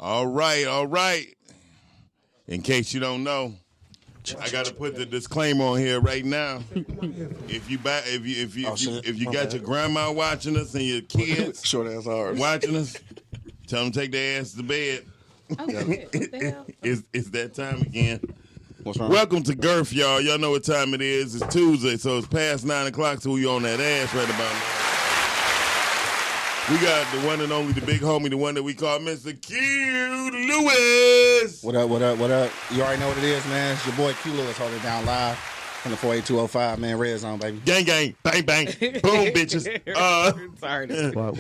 All right. In case you don't know, I got to put the disclaimer on here right now. If you got your grandma watching us and your kids short ass hours watching us, tell them to take their ass to bed. Okay. What the hell? It's that time again. What's wrong? Welcome to Girth, y'all. Y'all know what time it is. It's Tuesday, so it's past 9 o'clock, so we on that ass right about now. We got the one and only, the big homie, the one that we call Mr. Q Lewis. What up? You already know what it is, man. It's your boy Q Lewis holding it down live from the 48205, man. Red Zone, baby. Gang, bang, bang. Boom, bitches. Sorry. What?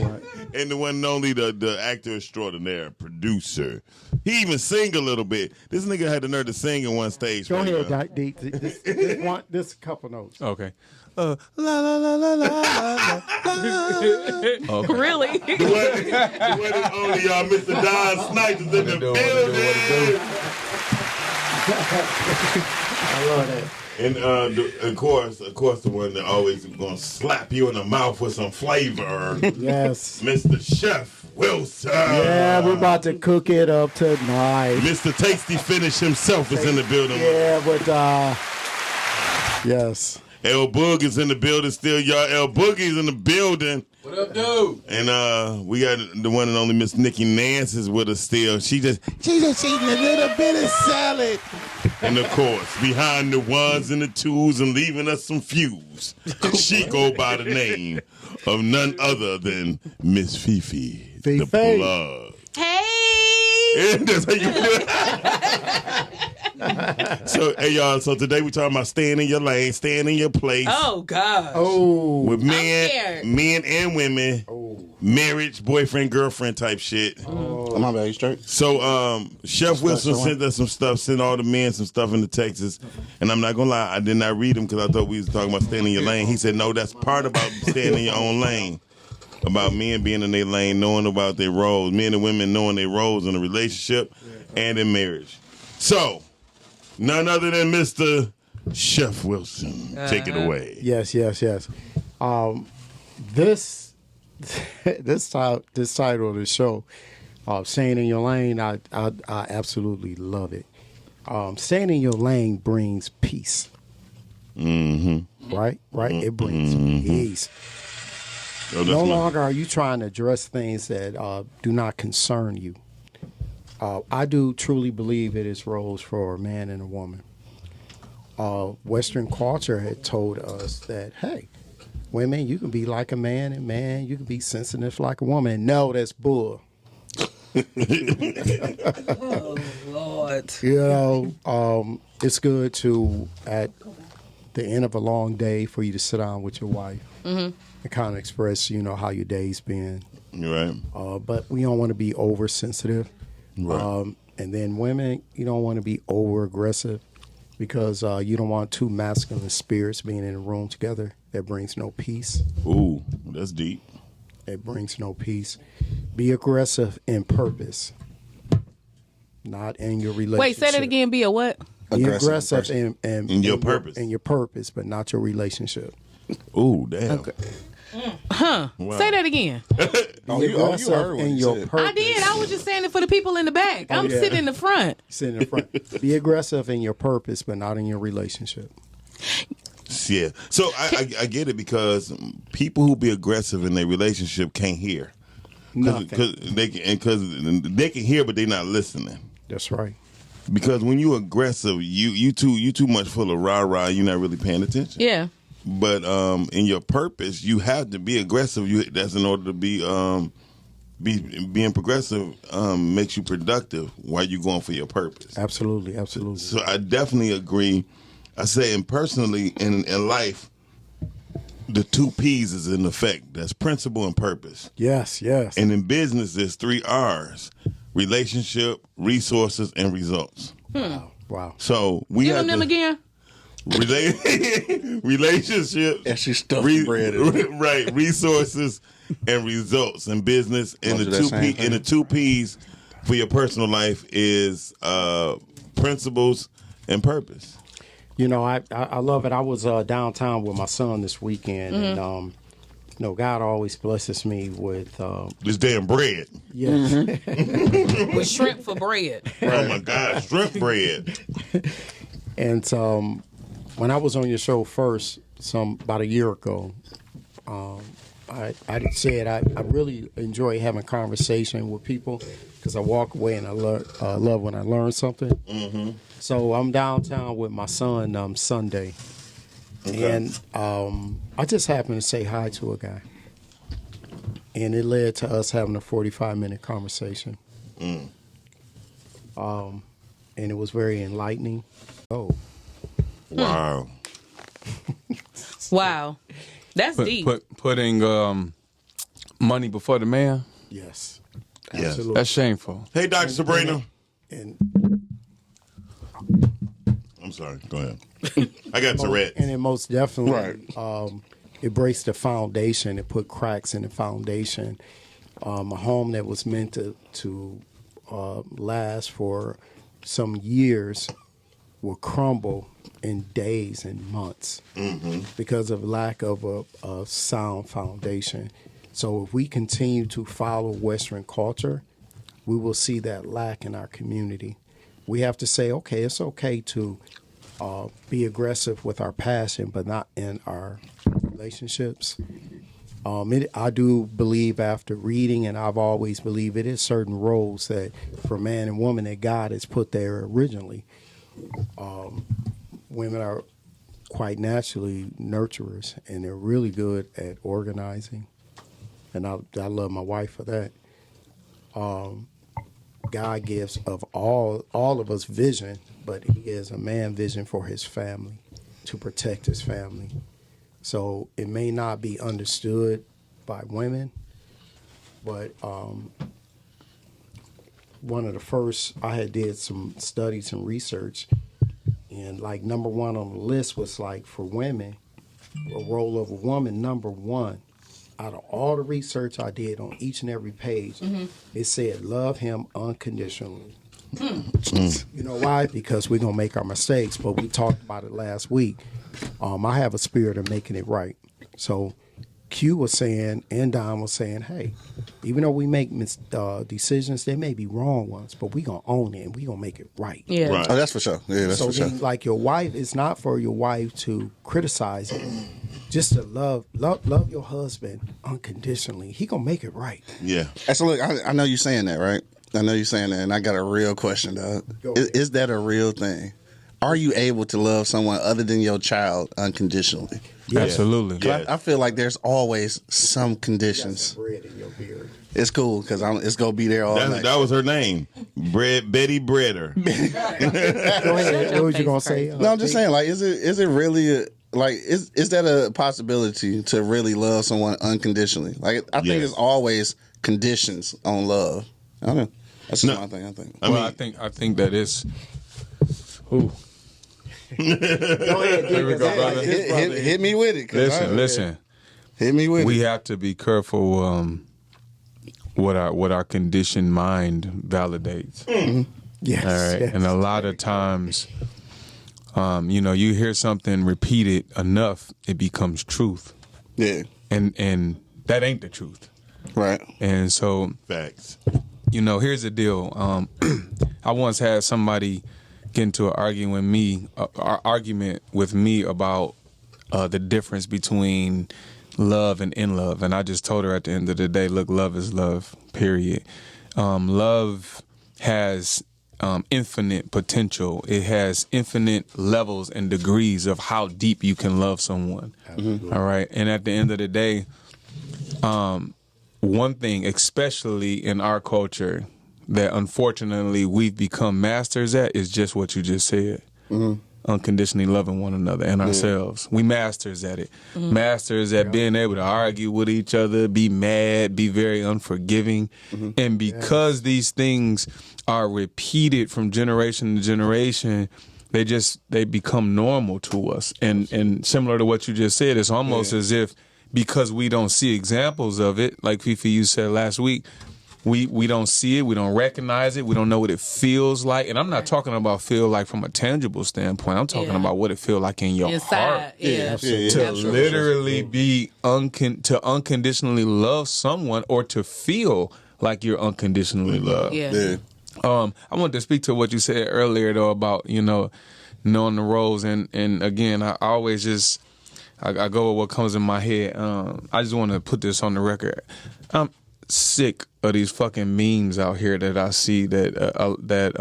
And the one and only, the actor extraordinaire, producer. He even sing a little bit. This nigga had the nerve to sing in one stage. Go right ahead, now. Doc D. This couple notes. Okay. La la la la la la. Okay. Really? The one and only, y'all, Mr. Don Snipes is in the building. I love that. And of course, the one that always gonna slap you in the mouth with some flavor. Yes. Mr. Chef Wilson. Yeah, we're about to cook it up tonight. Mr. Tasty Finish himself is in the building. Yeah, but yes. El Boog is in the building still, y'all. El Boogie's in the building. What up, dude? And we got the one and only Miss Nikki Nance is with us still. She's just eating a little bit of salad. And of course, behind the ones and the twos and leaving us some fuse, she go by the name of none other than Miss Fifi, the plug. Hey! That's how you do it. So, hey, y'all, so today we talking about staying in your lane, staying in your place. Oh, gosh. Oh. With scared. men and women, marriage, boyfriend, girlfriend type shit. Oh, my bad. You straight? So, Chef Wilson sent us some stuff, sent all the men some stuff into Texas. And I'm not going to lie, I did not read them because I thought we was talking about staying in your lane. He said, no, that's part about staying in your own lane. About men being in their lane, knowing about their roles, men and women knowing their roles in a relationship and in marriage. So, none other than Mr. Chef Wilson. Take it away. Yes. This title of the show, "Staying in Your Lane," I absolutely love it. Staying in your lane brings peace. Mm-hmm. Right. It brings peace. Oh, No longer are you trying to address things that do not concern you. I do truly believe it is roles for a man and a woman. Western culture had told us that, hey, women, you can be like a man, and man, you can be sensitive like a woman. No, that's bull. Oh, Lord. It's good to, at the end of a long day, for you to sit down with your wife and kind of express, how your day's been. Right. But we don't want to be oversensitive. Right. And then women, you don't want to be over aggressive because you don't want two masculine spirits being in a room together. That brings no peace. Ooh, that's deep. It brings no peace. Be aggressive in purpose, not in your relationship. Wait, say that again. Be a what? Be aggressive in your purpose. In your purpose, but not your relationship. Ooh, damn. Okay. Huh. Wow. Say that again. Be aggressive in your purpose. I did. I was just saying it for the people in the back. I'm sitting in the front. Sitting in the front. Be aggressive in your purpose, but not in your relationship. Yeah. So I get it because people who be aggressive in their relationship can't hear. Nothing. Because they can hear, but they're not listening. That's right. Because when you aggressive, you too much full of rah-rah. You're not really paying attention. Yeah. But in your purpose, you have to be aggressive. That's in order to being progressive makes you productive while you're going for your purpose. Absolutely. So I definitely agree. I say, and personally in life, the 2 P's is in effect. That's principle and purpose. Yes. And in business, there's 3 R's: relationship, resources, and results. Wow. So we Give have them again. Relationship, And she stuffed bread in it. right? Resources and results in business, and the 2 P's for your personal life is principles and purpose. I love it. I was downtown with my son this weekend, and God always blesses me with This damn bread. Yeah. with shrimp for bread. Oh my God, shrimp bread. And when I was on your show first, about a year ago, I said I really enjoy having conversation with people because I walk away and I love when I learn something. Mm-hmm. So I'm downtown with my son Sunday, and I just happened to say hi to a guy, and it led to us having a 45-minute conversation. And it was very enlightening. Oh, Wow. Wow. That's deep. Putting money before the man. yes, Yes. absolutely. That's shameful. Hey, Dr. Sabrina. And I'm sorry. Go ahead. I got Tourette. And it most definitely it breaks the foundation. It put cracks in the foundation. A home that was meant to last for some years will crumble in days and months because of lack of a sound foundation. So if we continue to follow Western culture, we will see that lack in our community. We have to say, okay, it's okay to be aggressive with our passion, but not in our relationships. I do believe after reading, and I've always believed it is certain roles that for man and woman that God has put there originally. Women are quite naturally nurturers, and they're really good at organizing. And I love my wife for that. God gives of all of us vision, but he gives a man vision for his family, to protect his family. So it may not be understood by women, but one of the first, I had did some studies and research, and like number one on the list was like for women, a role of a woman, number one. Out of all the research I did on each and every page, it said, love him unconditionally. You know why? Because we're going to make our mistakes, but we talked about it last week. I have a spirit of making it right. So Q was saying, and Don was saying, hey, even though we make decisions, they may be wrong ones, but we're going to own it and we're going to make it right. Yeah. Right. Oh, that's for sure. Yeah, that's So for sure. then, like your wife, it's not for your wife to criticize it. Just to love your husband unconditionally. He gonna make it right. Yeah. So look, I know you're saying that, right? I know you're saying that, and I got a real question, dog. Is that a real thing? Are you able to love someone other than your child unconditionally? Absolutely. 'Cause I feel like there's always some conditions. Bread in your beard. It's cool because it's gonna be there all night. That was her name. Betty Breader. Go ahead. What was you gonna say? No, I'm just saying, like, is it really is that a possibility to really love someone unconditionally? Like, I think Yes. there's always conditions on love. I don't know. That's just my thing. I think. I think that is. Ooh. Go ahead. Here we go, brother. Hit me with it. Listen. Hit me with We it. have to be careful what our conditioned mind validates. Yes. All right, yes. and a lot of times, you hear something repeated enough, it becomes truth, Yeah. and that ain't the truth. Right. And so, Facts. here's the deal. I once had somebody get into an argument with me about the difference between love and in love, and I just told her at the end of the day, look, love is love. Period. Love has infinite potential. It has infinite levels and degrees of how deep you can love someone. All right. And at the end of the day, one thing, especially in our culture, that unfortunately we've become masters at is just what you just said. Unconditionally loving one another and ourselves. We masters at it. Masters at being able to argue with each other, be mad, be very unforgiving. And because these things are repeated from generation to generation, they become normal to us. And similar to what you just said, it's almost as if because we don't see examples of it, like Fifi, you said last week, we don't see it, we don't recognize it, we don't know what it feels like. And I'm not talking about feel like from a tangible standpoint. I'm talking about what it feels like in your heart. To literally be to unconditionally love someone or to feel like you're unconditionally loved. Yeah. I wanted to speak to what you said earlier though about knowing the roles and again I always just I go with what comes in my head. I just want to put this on the record. I'm sick of these fucking memes out here that I see that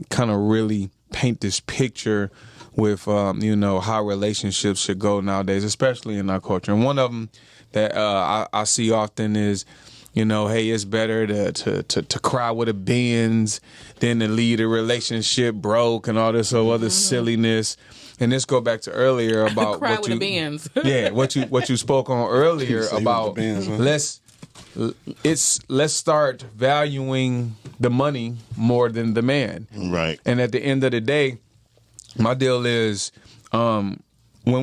kind of really paint this picture with how relationships should go nowadays, especially in our culture. And one of them that I see often is, hey, it's better to cry with a Benz than to lead a relationship broke and all this other silliness. And this go back to earlier about Cry what with you, the Benz. yeah, what you spoke on earlier Say with about the Benz, huh? let's start valuing the money more than the man. Right. And at the end of the day, my deal is when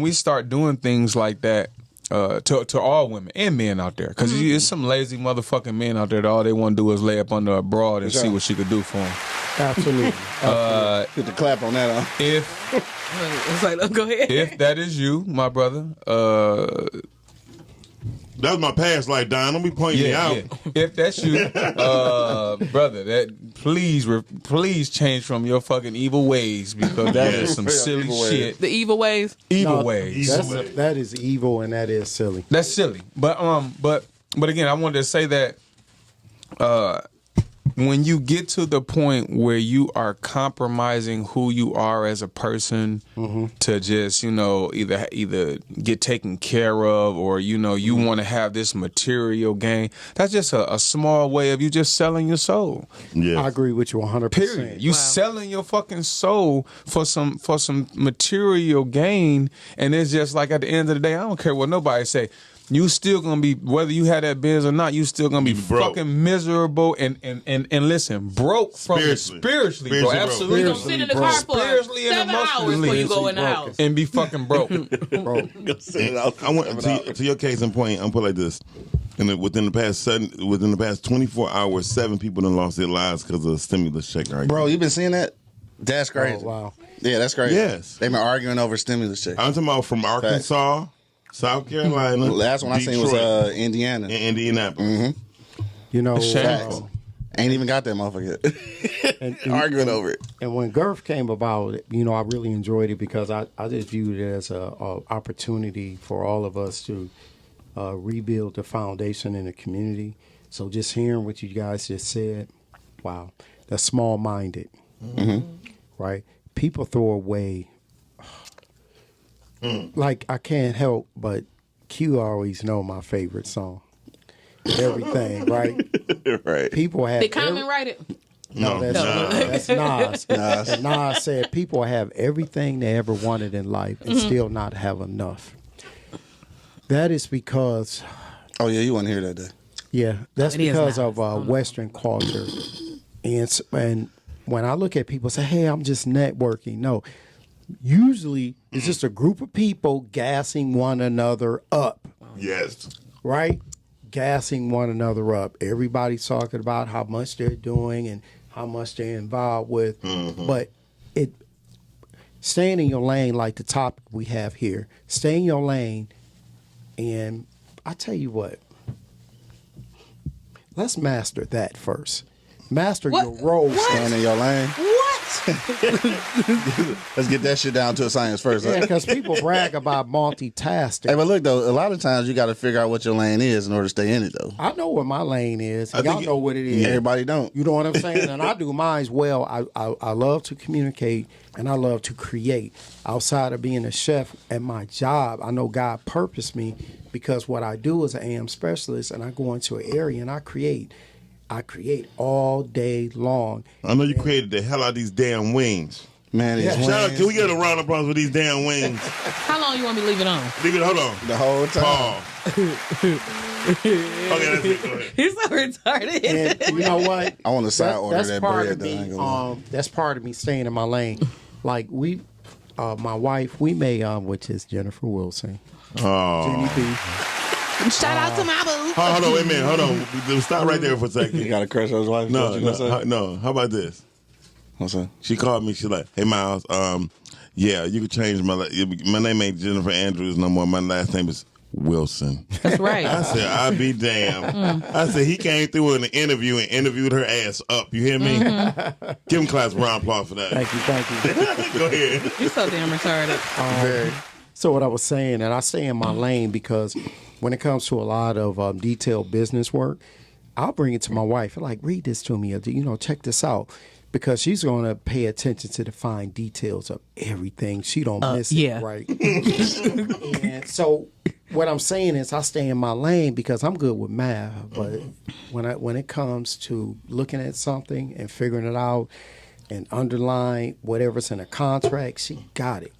we start doing things like that to all women and men out there, because there's some lazy motherfucking men out there that all they want to do is lay up under a broad and see what she could do for them. Absolutely. Put the clap on that, huh? If It's like, go ahead. if that is you, my brother, That was my past life, Don. Don't be pointing me out. if that's you, brother, that please change from your fucking evil ways, because that is some silly Evil ways. shit. The evil ways. Evil No, ways. That is evil and that is silly. That's silly. But again, I wanted to say that when you get to the point where you are compromising who you are as a person to just, either get taken care of or, you want to have this material gain, that's just a small way of you just selling your soul. Yeah. I agree with you 100%. Period. You selling your fucking soul for some material gain, and it's just like at the end of the day, I don't care what nobody say. You still gonna be, whether you had that biz or not, you still gonna be broke. fucking miserable and listen, broke from spiritually, bro. Spiritually Absolutely. You gonna sit in the car for Spiritually and 7 hours emotionally. before you go in the house. And be fucking broke. Bro, I want to your case in point. I'm put it like this: within the past 24 hours, 7 people done lost their lives because of a stimulus check. Right, Bro, you been seeing that? That's crazy. oh, wow. Yeah, that's crazy. Yes. They've been arguing over stimulus check. I'm talking about from Arkansas, South Carolina. The last one I seen was Detroit, Indiana. and Indianapolis. You know, Shameful. Ain't even got that motherfucker yet. Arguing over it. and when Girth came about, I really enjoyed it because I just viewed it as a opportunity for all of us to rebuild the foundation in the community. So just hearing what you guys just said, wow, that's small-minded, right? People throw away, like I can't help but Q always know my favorite song. Everything, right? Right. People have Did Common write it? No, that's Nas. And Nas said people have everything they ever wanted in life and still not have enough. That is because, Oh, yeah, you want to hear that day. that's It is because Nas. of Western culture. And when I look at people say, hey, I'm just networking. No, usually it's just a group of people gassing one another up, yes. right? Gassing one another up. Everybody's talking about how much they're doing and how much they're involved with. But staying in your lane, like the topic we have here, stay in your lane. And I tell you what, let's master that first. Master What? your role. What? Stand in your lane. What? Let's get that shit down to a science first. Yeah, because people brag about multitasking. Hey, but look, though, a lot of times you got to figure out what your lane is in order to stay in it, though. I know what my lane is. I Y'all think know what it is. Everybody don't. You know what I'm saying? And I do mine well. I love to communicate and I love to create. Outside of being a chef at my job, I know God purposed me because what I do is an AM specialist and I go into an area and I create. I create all day long. I know you created the hell out of these damn wings. Man, it's Shout out, wings can we get a round of applause for these damn wings? How long you want me to leave it on? Leave it, hold on. the whole time. Paul. Okay, that's it. Go ahead. He's so retarded. And you know what? I want to side order That's that part bread, of though. I ain't me. gonna lie. That's part of me staying in my lane. Like my wife, we made which is Jennifer Wilson, Oh. Jenny B. Shout out to my boo. Hold on, wait a minute. Hold on. Stop right there for a You second. got to crush those wife? No, What you gonna say? no. How about this? What's that? She called me. She's like, "Hey, Miles. Yeah, you could change my name ain't Jennifer Andrews no more. My last name is Wilson. That's right. I said, I'll be damned. I said, he came through in the interview and interviewed her ass up. You hear me? Give him class round applause for that. Thank you. Go ahead. You're so damn retarded. So what I was saying, and I stay in my lane because when it comes to a lot of detailed business work, I'll bring it to my wife. Like, read this to me, or, check this out. Because she's going to pay attention to the fine details of everything. She don't miss yeah. it, right? And so what I'm saying is I stay in my lane because I'm good with math. But when it comes to looking at something and figuring it out and underline whatever's in a contract, she got it.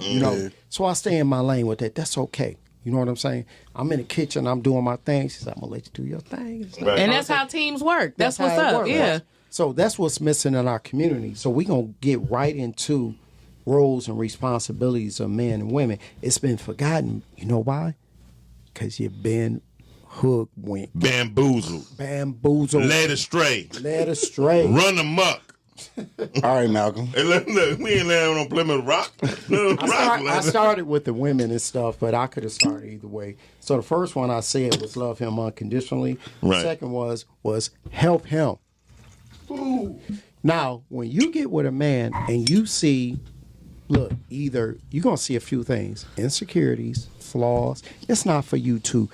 So I stay in my lane with that. That's okay. You know what I'm saying? I'm in the kitchen. I'm doing my thing. She's like, I'm going to let you do your thing. Right. And that's how teams work. That's what's how it up. works. Yeah. So that's what's missing in our community. So we're going to get right into roles and responsibilities of men and women. It's been forgotten. You know why? Because you've been hoodwinked. Bamboozled. Led astray. Run amok. All right, Malcolm. Hey, look, we ain't landing on Plymouth Rock. I started with the women and stuff, but I could have started either way. So the first one I said was love him unconditionally. Right. The second was help him. Ooh. Now, when you get with a man and you see, look, either you're going to see a few things, insecurities, flaws. It's not for you to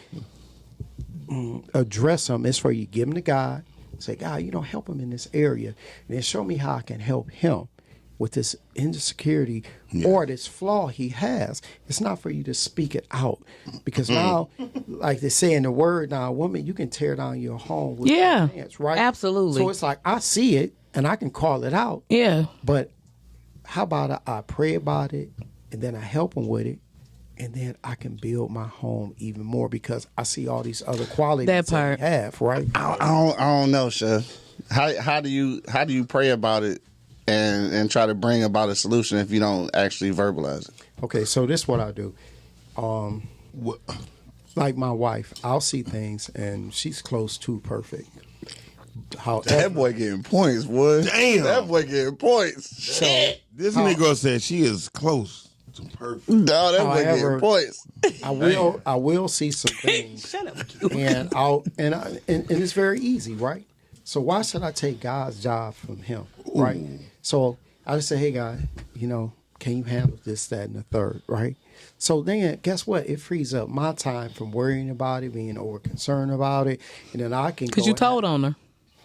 address them. It's for you to give them to God. Say, God, help him in this area. And then show me how I can help him with this insecurity or this flaw he has. It's not for you to speak it out. Because now, like they say in the word, now, woman, you can tear down your home with your hands, right? Absolutely. So it's like, I see it, and I can call it out. Yeah. But how about I pray about it, and then I help him with it, and then I can build my home even more because I see all these other qualities that we have, right? I don't know, Chef. How do you pray about it and try to bring about a solution if you don't actually verbalize it? Okay, so this is what I do. Like my wife, I'll see things and she's close to perfect. However, That boy getting points, boy. Damn. That boy getting points. so, This nigga said she is close to perfect. No, that boy However, getting points. I will see some things. Shut up. And and it's very easy, right? So why should I take God's job from him, right? So I just say, hey, God, can you handle this, that, and the third, right? So then, guess what? It frees up my time from worrying about it, being over concerned about it, and then I can. Because you told on her.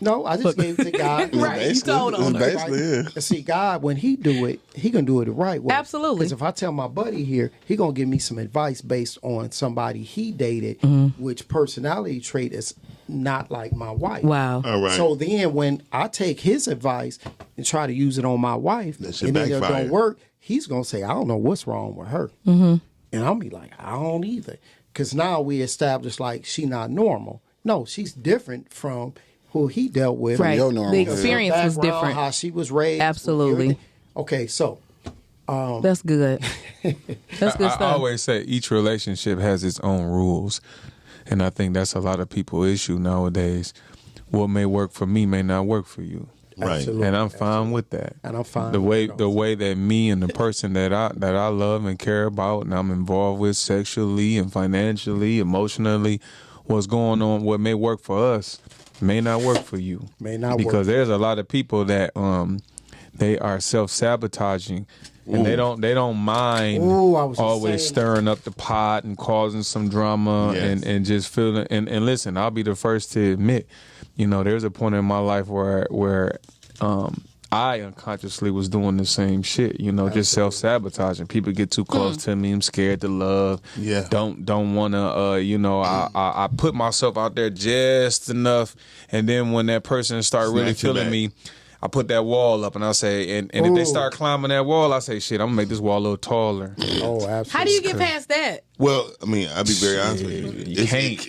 No, I just gave it to God. Right, you told on her. Basically, yeah. And see, God, when he do it, he gonna do it the right way. Absolutely. Because if I tell my buddy here, he gonna give me some advice based on somebody he dated, which personality trait is not like my wife. Wow. All right. So then when I take his advice and try to use it on my wife, That shit and then it backfire. don't work, he's gonna say, I don't know what's wrong with her. And I'll be like, I don't either. Because now we established like she not normal. No, she's different from who he dealt with. Right. your normal. The Her experience was Background, different. how she was raised. Absolutely. everything. Okay, so That's good. That's good I stuff. always say each relationship has its own rules. And I think that's a lot of people's issue nowadays. What may work for me may not work for you. Right. Absolutely. And I'm fine with that. And I'm fine The with it way also. that me and the person that I love and care about and I'm involved with sexually and financially, emotionally, what's going on, what may work for us may not work for you. May not work. Because there's a lot of people that they are self-sabotaging and they don't mind Ooh, I was just always saying. stirring up the pot and causing some drama Yes. and just feeling and listen, I'll be the first to admit, there's a point in my life where I unconsciously was doing the same shit, just self-sabotaging. People get too close to me. I'm scared to love. Yeah. Don't want to, I put myself out there just enough. And then when that person start really Snatch it feeling back. me, I put that wall up and I say, and if they Ooh. start climbing that wall, I say, shit, I'm going to make this wall a little taller. Oh, absolutely. How do you get past that? Well, I mean, I'll be very honest with you. You can't.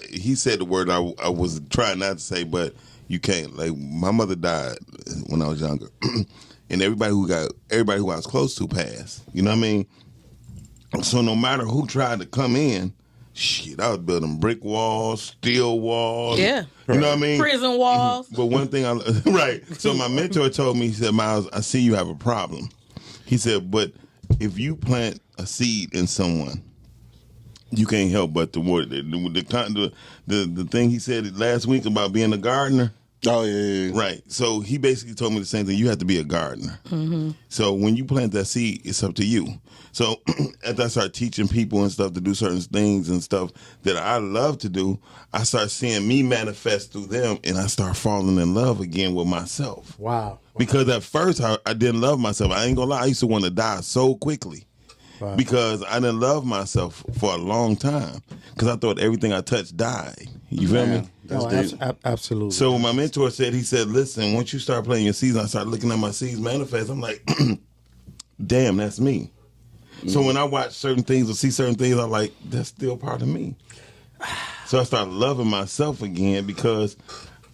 He said the word I was trying not to say, but you can't. Like, my mother died when I was younger, and everybody who I was close to passed. You know what I mean? So no matter who tried to come in, shit, I was building brick walls, steel walls. Yeah. You know what I mean? Prison walls. But one thing right. So my mentor told me, he said, Miles, I see you have a problem. He said, but if you plant a seed in someone you can't help but to water the thing he said last week about being a gardener. Oh yeah. Right. So he basically told me the same thing. You have to be a gardener. So when you plant that seed, it's up to you. So as I start teaching people and stuff to do certain things and stuff that I love to do, I start seeing me manifest through them, and I start falling in love again with myself. Wow. Because at first I didn't love myself. I ain't gonna lie. I used to want to die so quickly. Wow. Because I didn't love myself for a long time. Because I thought everything I touched died. You feel me? That's No, deep. absolutely. So my mentor said, he said, listen, once you start playing your seeds, I started looking at my seeds manifest. I'm like, damn, that's me. So when I watch certain things or see certain things, I'm like, that's still part of me. So I started loving myself again because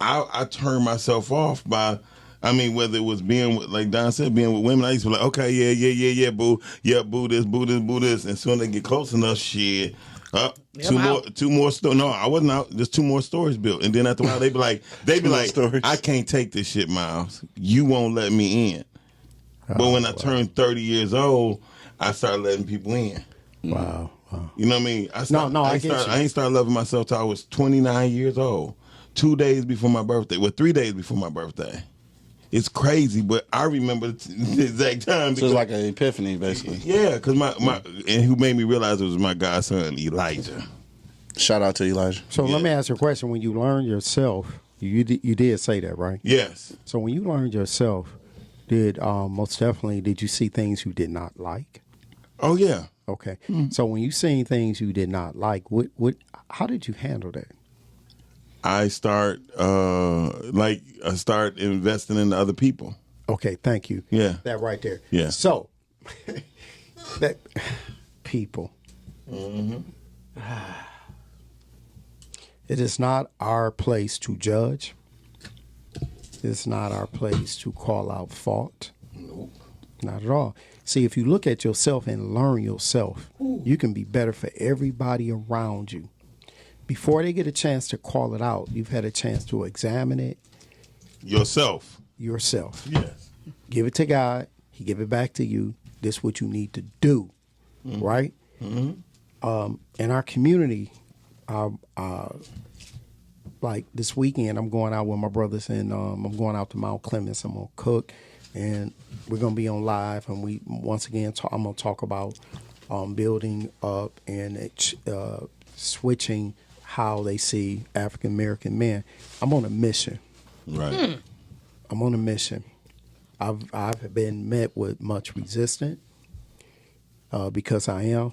I turned myself off by, I mean, whether it was being with, like Don said, being with women, I used to be like, okay, yeah, boo, boo this. And soon they get close enough, shit. Two more stories. No, I wasn't out. Just 2 more stories built, and then after a while, they be like, stories. I can't take this shit, Miles. You won't let me in. But when I turned 30 years old, I started letting people in. Wow. You know what I mean? I ain't started loving myself till I was 29 years old. 2 days before my birthday. Well, 3 days before my birthday. It's crazy, but I remember the exact time. So it's like an epiphany, basically. Yeah, because and who made me realize it was my godson, Elijah. Shout out to Elijah. So let me ask you a question. When you learn yourself, you did say that, right? Yes. So when you learned yourself, did you see things you did not like? Oh, yeah. Okay. So when you seen things you did not like, how did you handle that? I start investing in other people. Okay, thank you. Yeah. That right there. Yeah. So that people. It is not our place to judge. It's not our place to call out fault. Nope. Not at all. See, if you look at yourself and learn yourself, you can be better for everybody around you. Before they get a chance to call it out, you've had a chance to examine it. Yourself. Yes. Give it to God. He give it back to you. This is what you need to do, right? Mm-hmm. In our community, like this weekend, I'm going out with my brothers, and I'm going out to Mount Clemens. I'm gonna cook, and we're gonna be on live. And we once again, I'm gonna talk about building up and switching how they see African American men. I'm on a mission. Right. I'm on a mission. I've been met with much resistance because I am,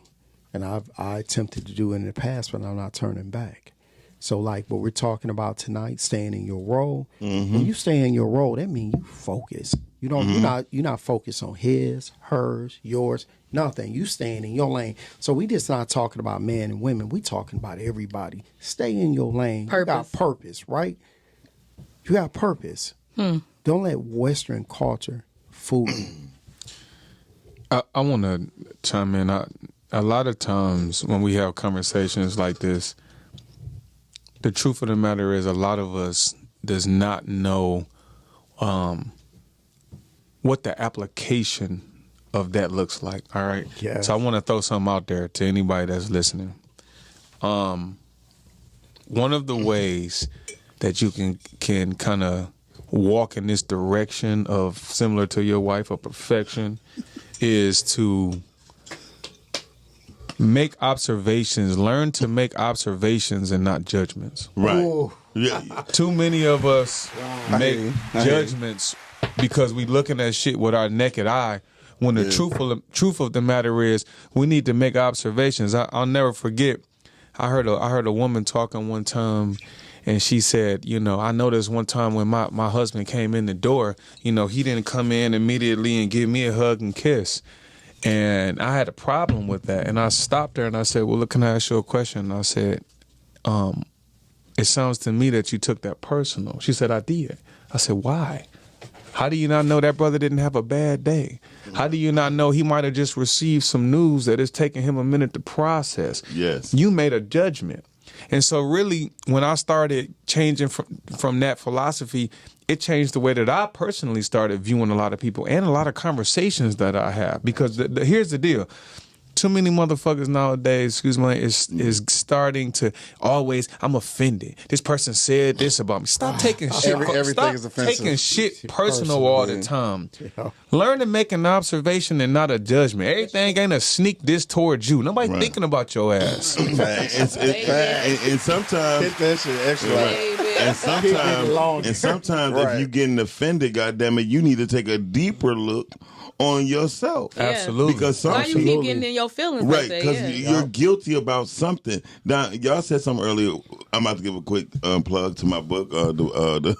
and I attempted to do it in the past, but I'm not turning back. So like what we're talking about tonight, staying in your role. When you stay in your role, that means you focus. You don't. You're not focused on his, hers, yours, nothing. You staying in your lane. So we just not talking about men and women. We talking about everybody. Stay in your lane. Purpose. You got purpose, right? You got purpose. Don't let Western culture fool you. I want to chime in. A lot of times when we have conversations like this, the truth of the matter is a lot of us does not know what the application of that looks like. All right. Yeah. So I want to throw something out there to anybody that's listening. One of the ways that you can kind of walk in this direction of similar to your wife of perfection is to make observations, learn to make observations and not judgments. Right. Ooh. Yeah. Too many of us make judgments because we looking at shit with our naked eye when the truth of the matter is we need to make observations. I'll never forget, I heard a woman talking one time, and she said, I noticed one time when my husband came in the door, he didn't come in immediately and give me a hug and kiss. And I had a problem with that. And I stopped her and I said, well, look, can I ask you a question? And I said, it sounds to me that you took that personal. She said, I did. I said, why? How do you not know that brother didn't have a bad day? How do you not know he might have just received some news that it's taking him a minute to process? Yes. You made a judgment. And so really, when I started changing from that philosophy, it changed the way that I personally started viewing a lot of people and a lot of conversations that I have. Because here's the deal. too many motherfuckers nowadays, excuse me, is starting to always, I'm offended. This person said this about me. Stop taking shit. Everything Stop is offensive. taking shit personal all the time. Learn to make an observation and not a judgment. Everything ain't a sneak this towards you. Nobody thinking about your ass. And sometimes Hit that shit extra. And sometimes if you getting offended, goddammit, you need to take a deeper look on yourself. Yeah. Absolutely. Because Why you keep getting in your feelings right, like that? because Yeah. you're guilty about something. Now, y'all said something earlier. I'm about to give a quick plug to my book, the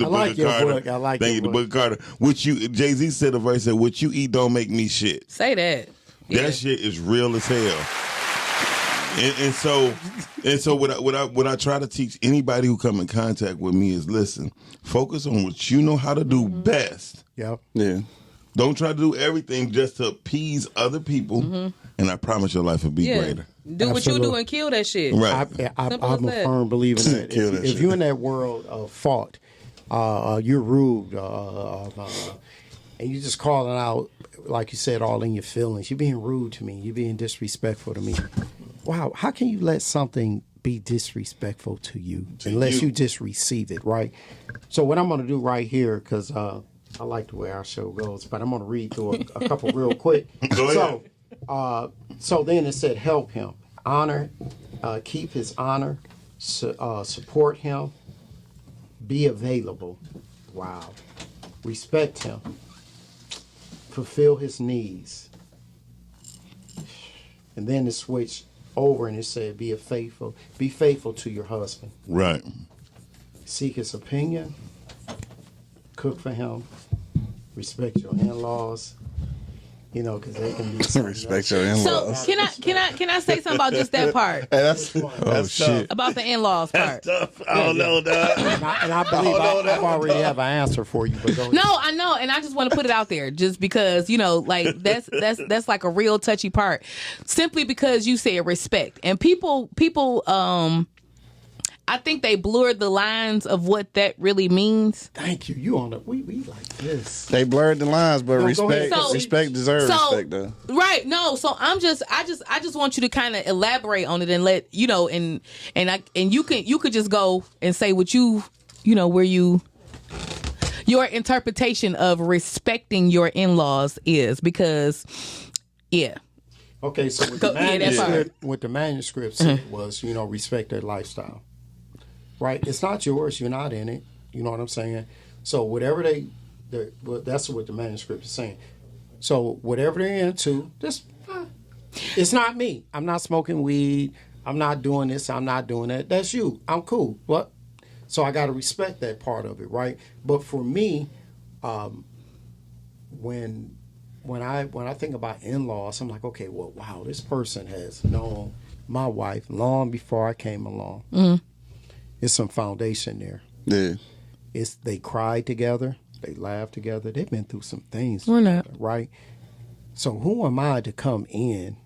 I like Book of your Carter. book. I like Thank your you, the book. Book of Carter. Which Jay-Z said a verse said, "What you eat don't make me shit." Say that. Yeah. That shit is real as hell. And so what I try to teach anybody who come in contact with me is, listen, focus on what you know how to do best. Yep. Yeah. Don't try to do everything just to appease other people, and I promise your life will be greater. Do what you do Absolutely. and kill that shit. Right. Simple I'm as a that. firm believer in that. Kill that If shit. you're in that world of fault, you're rude, and you're just calling out, like you said, all in your feelings. You're being rude to me. You're being disrespectful to me. Wow, how can you let something be disrespectful to you unless you just receive it, right? So what I'm going to do right here, because I like the way our show goes, but I'm going to read through a couple real quick. Go ahead. So then it said, help him, honor, keep his honor, support him, be available. Wow. Respect him, fulfill his needs. And then it switched over and it said, be faithful to your husband. Right. Seek his opinion, cook for him, respect your in-laws, because they can be Respect your So in-laws. can I say something about just that part? Hey, that's shit. About the in-laws part. I don't know, dog. And I believe I already have an answer for you, but go ahead. No, I know, and I just want to put it out there, just because like that's like a real touchy part, simply because you said respect, and people, I think they blurred the lines of what that really means. Thank you. You on the we like this. They blurred the lines, but No, go ahead. respect deserves respect though. Right, no. So I just want you to kind of elaborate on it and let and you could just go and say what where your interpretation of respecting your in-laws is, because Okay, so what Go- the yeah, that part. manuscript said was, respect their lifestyle. Right? It's not yours. You're not in it. You know what I'm saying? So whatever that's what the manuscript is saying. So whatever they're into, it's not me. I'm not smoking weed. I'm not doing this. I'm not doing that. That's you. I'm cool. What? So I got to respect that part of it, right? But for me, when I think about in-laws, I'm like, okay, well, wow, this person has known my wife long before I came along. Mm-hmm. There's some foundation there. Yeah. They cried together, they laughed together, they've been through some things. We're not. Together, right? So who am I to come in,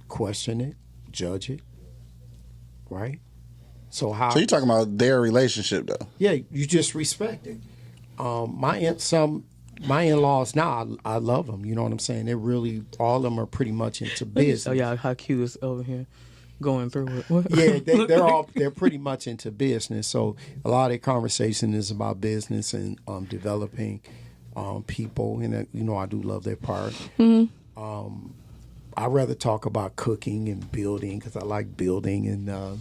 question it, judge it, right? So you're talking about their relationship though? Yeah, you just respect it. My in-laws now, I love them. You know what I'm saying? They're really, all of them are pretty much into business. Oh y'all, how cute is over here going through it. What? Yeah, they're pretty much into business. So a lot of their conversation is about business and developing people. And I do love that part. Mm-hmm. I rather talk about cooking and building because I like building. And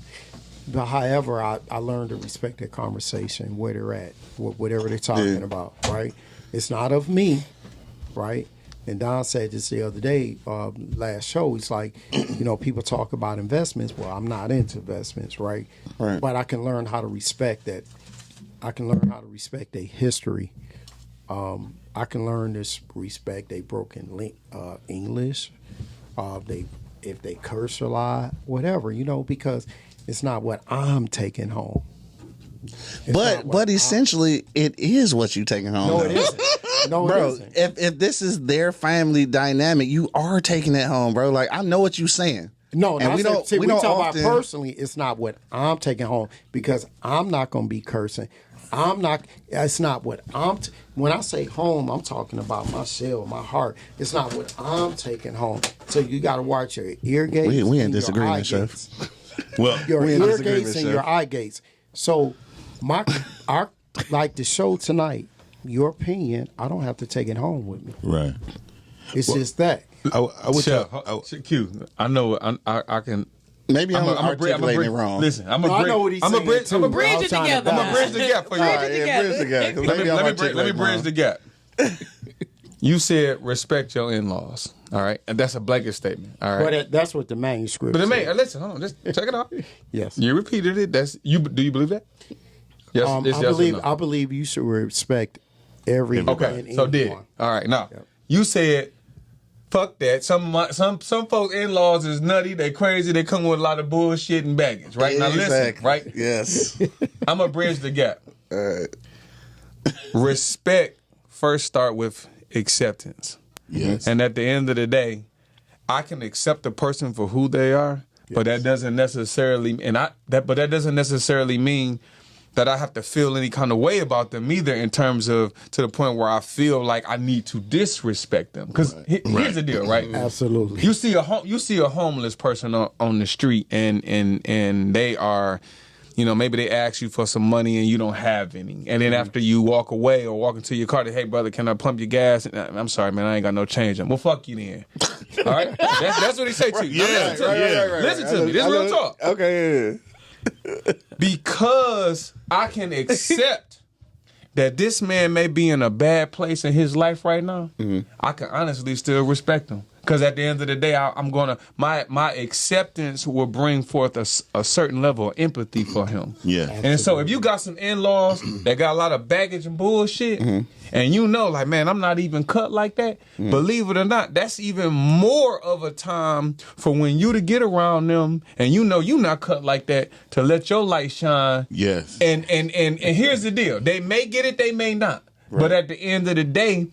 but however, I learned to respect their conversation where they're at, whatever they're talking about. Right? It's not of me, right? And Don said this the other day, last show. He's like, people talk about investments. Well, I'm not into investments, right? Right. But I can learn how to respect that. I can learn how to respect their history. I can learn to respect their broken English. If they curse a lot, whatever, because it's not what I'm taking home. But essentially, it is what you taking home. No, though. it isn't. No, Bro, it isn't. if this is their family dynamic, you are taking it home, bro. Like, I know what you're saying. No, And we don't. we talk often, about personally. It's not what I'm taking home because I'm not going to be cursing. I'm not. It's not what I'm. When I say home, I'm talking about my shell, my heart. It's not what I'm taking home. So you got to watch your ear gates. We in and your disagreement, eye Chef. gates. Well, Your we in ear disagreement, gates and Chef. your eye gates. So our like the show tonight. Your opinion, I don't have to take it home with me. right. It's just that. I would Chef, tell. Q. I know. I can. Maybe I'm a bridge- articulating it wrong. Listen, I'm No, a I bridge. know what he's I'm a saying, bridge. too. I'm a I bridge. was Bridge it trying to together. I'm a bridge the gap for you. All right, yeah, bridge the gap, 'cause maybe I'm Let me articulating bridge wrong. the gap. You said respect your in-laws. All right, and that's a blanket statement. All right. But that's what the manuscript. But said. listen, hold on, just check it out. Yes. You repeated it. That's you. Do you believe that? Yes. I it's yes or believe. no? I believe you should respect every. Okay. and So did. anyone. All right. Now you said, "Fuck that." Some folks' in-laws is nutty. They crazy. They come with a lot of bullshit and baggage. Right now, listen. Exactly. Right. Yes. I'm gonna bridge the gap. All right. Respect first start with acceptance. Yes. And at the end of the day, I can accept a person for who they are, but that doesn't necessarily but that doesn't necessarily mean that I have to feel any kind of way about them either, in terms of to the point where I feel like I need to disrespect them. Because here's the deal, right? Absolutely. You see a homeless person on the street, and they are, maybe they ask you for some money and you don't have any, and then after you walk away or walk into your car, they, hey brother, can I pump your gas? And I'm sorry, man, I ain't got no change. Well, fuck you then. All right, that's what he say to you. Yeah, Listen to me. This is real talk. Okay. Because I can accept that this man may be in a bad place in his life right now, I can honestly still respect him. Because at the end of the day, my acceptance will bring forth a certain level of empathy for him. Yeah. And so if you got some in-laws that got a lot of baggage and bullshit, and like, man, I'm not even cut like that, believe it or not, that's even more of a time for when you to get around them and you not cut like that, to let your light shine. Yes. And here's the deal. They may get it, they may not. Right. But at the end of the day,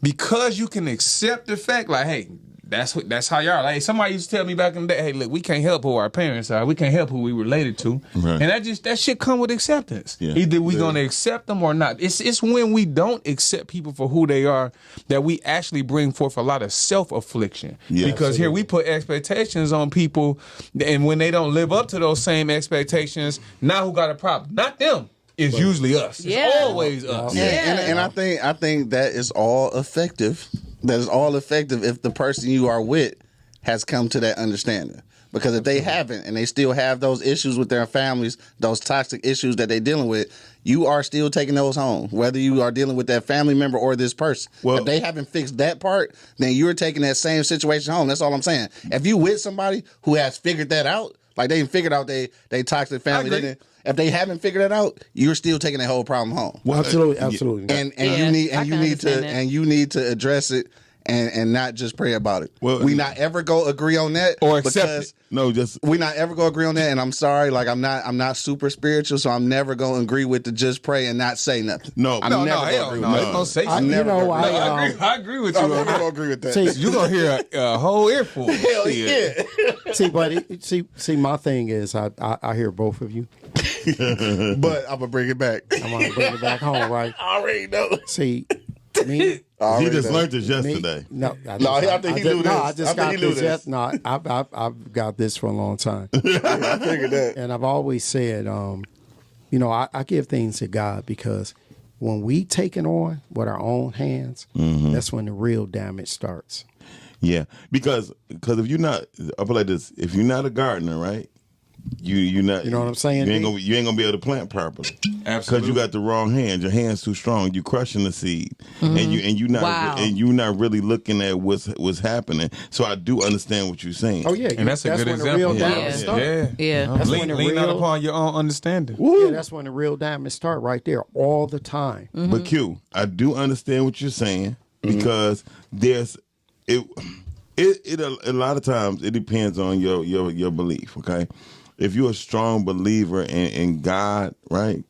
because you can accept the fact, like, hey, that's how y'all are. Like, somebody used to tell me back in the day, hey, look, we can't help who our parents are. We can't help who we related to. Right. And that shit come with acceptance. Yeah. Either we gonna accept them or not. It's when we don't accept people for who they are that we actually bring forth a lot of self-affliction. Yeah, because here we put expectations on people, and when they don't live up to those same expectations, now who got a problem? Not them. It's usually us. Yeah. It's always us. Yeah. And I think that is all effective. That is all effective if the person you are with has come to that understanding. Because if they haven't, and they still have those issues with their families, those toxic issues that they're dealing with, you are still taking those home, whether you are dealing with that family member or this person. Well, if they haven't fixed that part, then you're taking that same situation home. That's all I'm saying. If you with somebody who has figured that out, like they figured out they toxic family, if they haven't figured it out, you're still taking that whole problem home. Well, absolutely. And Yeah, you need to address it and not just pray about it. Well, we not ever go agree on that or accept it. No, just we not ever go agree on that. And I'm sorry, like I'm not super spiritual, so I'm never gonna agree with the just pray and not say nothing. No. I'm No, never hell gonna agree no. with It's that. gonna say I'm never know, gonna agree. I agree with you. I'm never gonna agree with that. See, You're gonna hear a whole earful. Hell yeah. see, my thing is, I hear both of you. But I'm gonna bring it back. I'm gonna bring it back home, right? I already know. See, me. he just learned this yesterday. I think he knew this. No, I just I think got he knew this. this. No, I've got this for a long time, I figured that. and I've always said, I give things to God, because when we take it on with our own hands, that's when the real damage starts. Yeah, because if you're not, I put like this: if you're not a gardener, right? You not. You know what I'm saying, You ain't gonna be able to plant properly. Because Absolutely. you got the wrong hands. Your hands too strong. You crushing the seed, and you not Wow. and you not really looking at what's happening. So I do understand what you're saying. Oh yeah, And that's a good when example. the real Yeah. damage start. Yeah. That's Lean, when the lean out real- upon your own understanding. Yeah, that's when the real damage start, right there, all the time. But Q, I do understand what you're saying, because there's it a lot of times it depends on your belief. Okay, if you're a strong believer in God, right,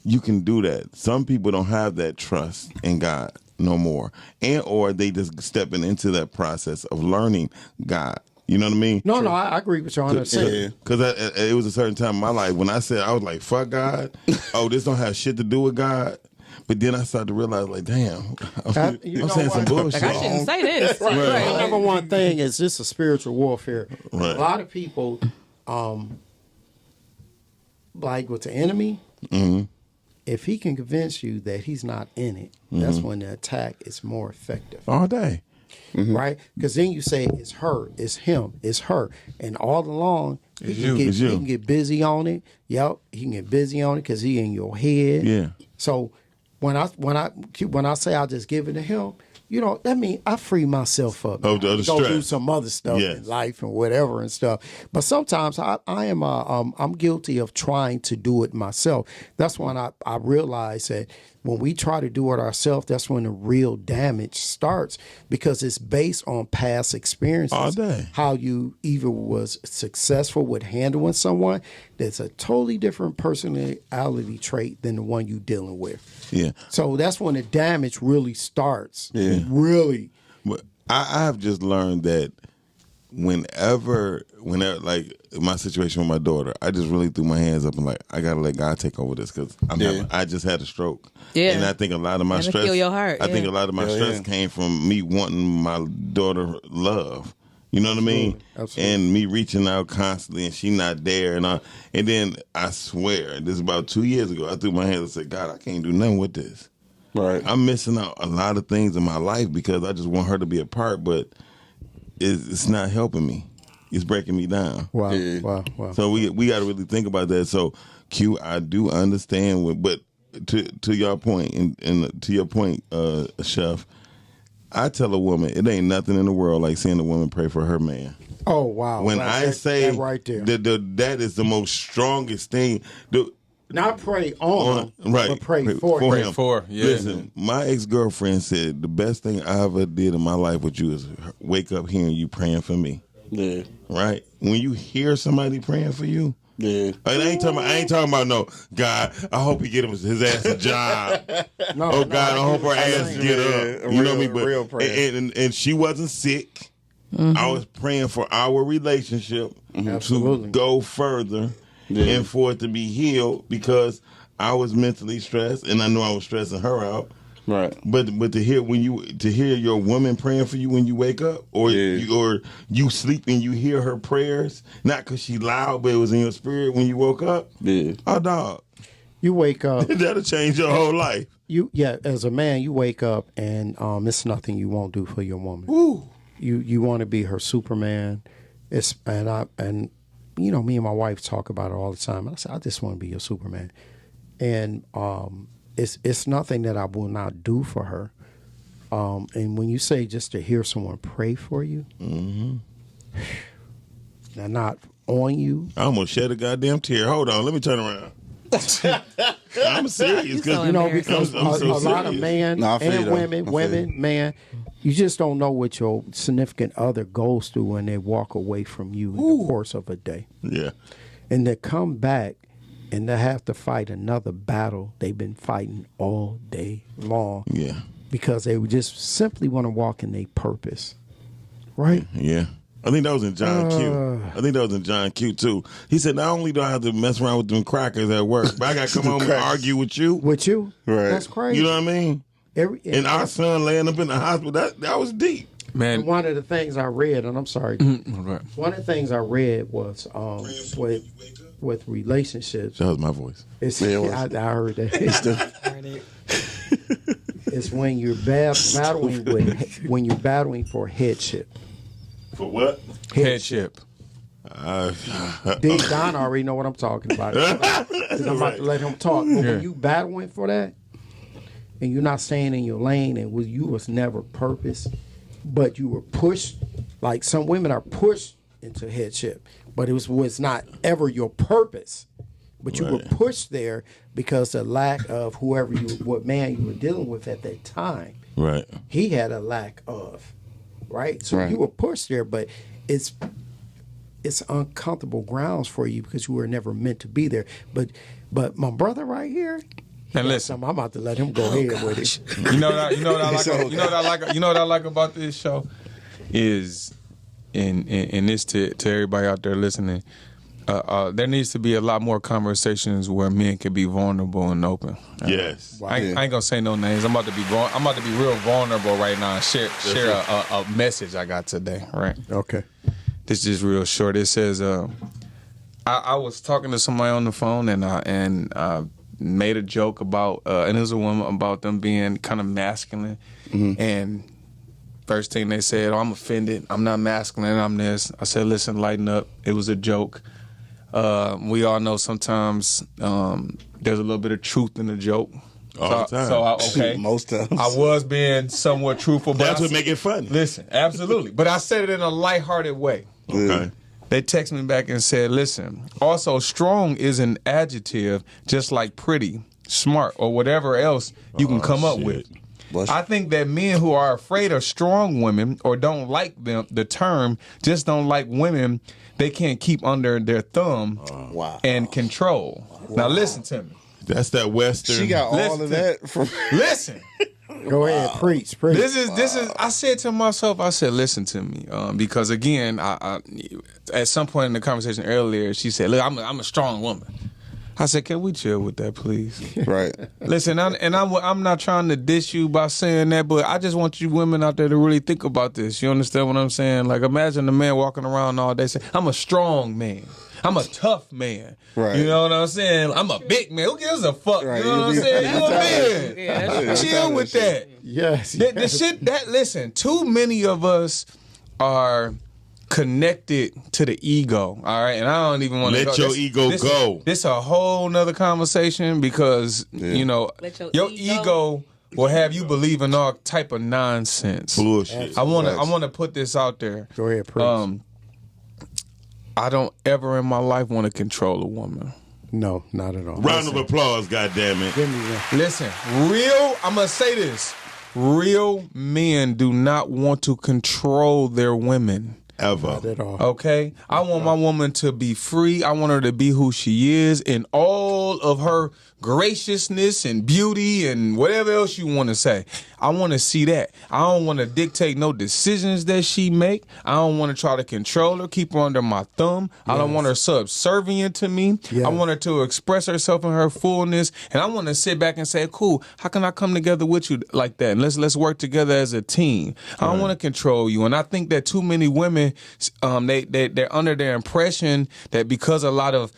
you can do that. Some people don't have that trust in God no more, or they just stepping into that process of learning God. You know what I mean? No, I agree with you 100%. Yeah. Because it was a certain time in my life when I said, I was like, fuck God. Oh, this don't have shit to do with God. But then I started to realize, like, damn, I'm saying some bullshit. Like, I shouldn't say this. Right. The number one thing is this: a spiritual warfare. Right. A lot of people, like with the enemy, if he can convince you that he's not in it, that's when the attack is more effective. All day. Right? Because then you say it's her, it's him, it's her, and all along he can get busy on it. Yep, he can get busy on it because he in your head. Yeah. So when I say I just give it to him, you know, that means I free myself up. Of the go stress. do some other stuff in life and whatever and stuff. But sometimes I'm guilty of trying to do it myself. That's when I realize that when we try to do it ourselves, that's when the real damage starts, because it's based on past experiences. All day. How you either was successful with handling someone that's a totally different personality trait than the one you dealing with. Yeah. So that's when the damage really starts. Yeah. Really. But I have just learned that whenever, like my situation with my daughter, I just really threw my hands up and like, I gotta let God take over this because I just had a stroke. Yeah. And I think a lot of my That'll stress, kill your heart, I think a lot of my stress came from me wanting my daughter love. You know what I mean? Absolutely. And me reaching out constantly and she not there. And then I swear, this is about 2 years ago, I threw my hands and said, God, I can't do nothing with this. Right. I'm missing out a lot of things in my life because I just want her to be a part, but it's not helping me. It's breaking me down. Wow. Yeah. Wow. So we got to really think about that. So Q, I do understand, but to your point and to your point, Chef, I tell a woman it ain't nothing in the world like seeing a woman pray for her man. Oh wow. When I say that right there. that is the most strongest thing. Not pray on him, right. but pray for him. Pray for, yeah. Listen, my ex-girlfriend said the best thing I ever did in my life with you is wake up hearing you praying for me. Yeah. Right? When you hear somebody praying for you, Yeah. I ain't talking about no God. I hope he get his ass a job. No, God, I hope her ass get up. You know what I mean? But real prayer. and she wasn't sick. I was praying for our relationship Absolutely. to go further and for it to be healed because I was mentally stressed and I knew I was stressing her out. Right. But to hear your woman praying for you when you wake up, or you sleep and you hear her prayers, not because she loud, but it was in your spirit when you woke up. Yeah. Oh, dog, You wake up. that'll change your whole life. As a man, you wake up and it's nothing you won't do for your woman. Ooh. You want to be her Superman. And you know, me and my wife talk about it all the time. And I say, I just want to be your Superman. And it's nothing that I will not do for her. And when you say just to hear someone pray for you, they're not on you. I almost shed a goddamn tear. Hold on, let me turn around. I'm serious because You know, because I'm so a lot of serious. men No, I feel you, and though. women, I feel you. man, you just don't know what your significant other goes through when they walk away from you in the course of a day. Yeah, And they come back and they have to fight another battle they've been fighting all day long. yeah, Because they would just simply want to walk in their purpose. Right? yeah. I think that was in John Q. I think that was in John Q too. He said, not only do I have to mess around with them crackers at work, but I got to come home and argue with you. With you? Right. That's crazy. You know what I mean? And our son laying up in the hospital, that was deep. Man, one of the things I read, and I'm sorry, right. one of the things I read was with relationships. That was my voice. It's, Yeah, it was. I heard that. It's when you're battling for headship. For what? Headship. Don already know what I'm talking about. 'Cause I'm about to let him talk. But when you battling for that, and you're not staying in your lane, and you was never purpose, but you were pushed. Like some women are pushed into headship, but it was not ever your purpose. But you were pushed there because the lack of what man you were dealing with at that time. Right. He had a lack of, right? So Right. you were pushed there, but it's uncomfortable grounds for you because you were never meant to be there. But my brother right here, And listen, I'm about to let him go ahead with it. you know what I like. You know what I like about this show is and this to everybody out there listening. There needs to be a lot more conversations where men can be vulnerable and open. Yes. I ain't gonna say no names. I'm about to be real vulnerable right now and share a message I got today. Right. Okay. This is real short. It says, I was talking to somebody on the phone and I made a joke about, and it was a woman, about them being kind of masculine. And first thing they said, I'm offended. I'm not masculine. I'm this. I said, listen, lighten up. It was a joke. We all know sometimes there's a little bit of truth in the joke. All the time. Okay. Most times. I was being somewhat truthful. But That's what make it funny. Listen, absolutely. But I said it in a lighthearted way. Okay. They texted me back and said, listen, also strong is an adjective just like pretty, smart, or whatever else you can come up with. I think that men who are afraid of strong women or don't like the term, just don't like women they can't keep under their thumb and control. Now listen to me. That's that Western. She got all of that from. Listen. Go ahead, preach. This is. I said to myself, I said, listen to me, because again, I at some point in the conversation earlier, she said, look, I'm a strong woman. I said, can we chill with that, please? Right. Listen, I'm not trying to diss you by saying that, but I just want you women out there to really think about this. You understand what I'm saying? Like, imagine a man walking around all day saying, I'm a strong man. I'm a tough man. Right. You know what I'm saying? I'm a big man. Who gives a fuck? Right. You know what I'm saying? You a man. Yeah, chill with that. Yes. The shit that, listen, too many of us are connected to the ego, all right? And I don't even want to let your ego go. This a whole nother conversation because, you know, your ego will have you believe in all type of nonsense. Bullshit. I want to put this out there. Go ahead, preach. I don't ever in my life want to control a woman. No, not at all. Round of applause, goddammit. Give me one. Listen, I'm going to say this. Real men do not want to control their women. Ever. Not at all. Okay? I want my woman to be free. I want her to be who she is in all of her graciousness and beauty and whatever else you want to say. I want to see that. I don't want to dictate no decisions that she make. I don't want to try to control her, keep her under my thumb. I don't want her subservient to me. Yes. I want her to express herself in her fullness. And I want to sit back and say, cool, how can I come together with you like that? And let's work together as a team. I don't want to control you. And I think that too many women, they're under their impression that because a lot of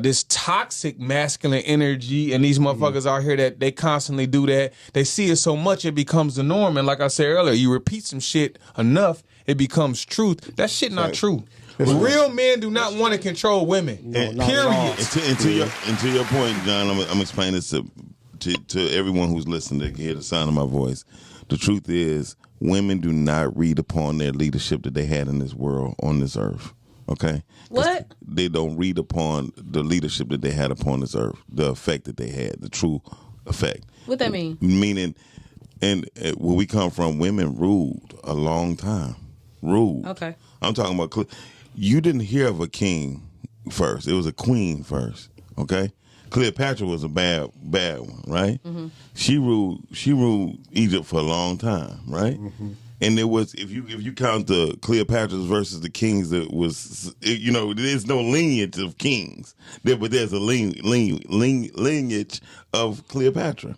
this toxic masculine energy and these motherfuckers out here that they constantly do that. They see it so much it becomes the norm. And like I said earlier, you repeat some shit enough, it becomes truth. That shit not true. Real men do not want to control women. No, period. And to your point, John, I'm explaining this to everyone who's listening to hear the sound of my voice. The truth is, women do not read upon their leadership that they had in this world, on this earth. Okay? What? They don't read upon the leadership that they had upon this earth, the effect that they had, the true effect. What that mean? Meaning, and where we come from, women ruled a long time. Ruled. Okay. I'm talking about, you didn't hear of a king first. It was a queen first. Okay? Cleopatra was a bad one, right? Mm-hmm. She ruled Egypt for a long time, right? Mm-hmm. And there was, if you count the Cleopatras versus the kings, that was, there's no lineage of kings, but there's a lineage of Cleopatra.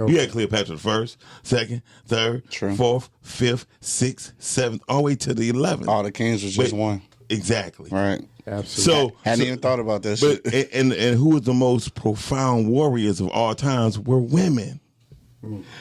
Okay. You had Cleopatra first, second, third, fourth, fifth, sixth, seventh, all the way to the 11th. All the kings was just one. Exactly. Right. Absolutely. So hadn't even thought about that shit. And who was the most profound warriors of all times were women.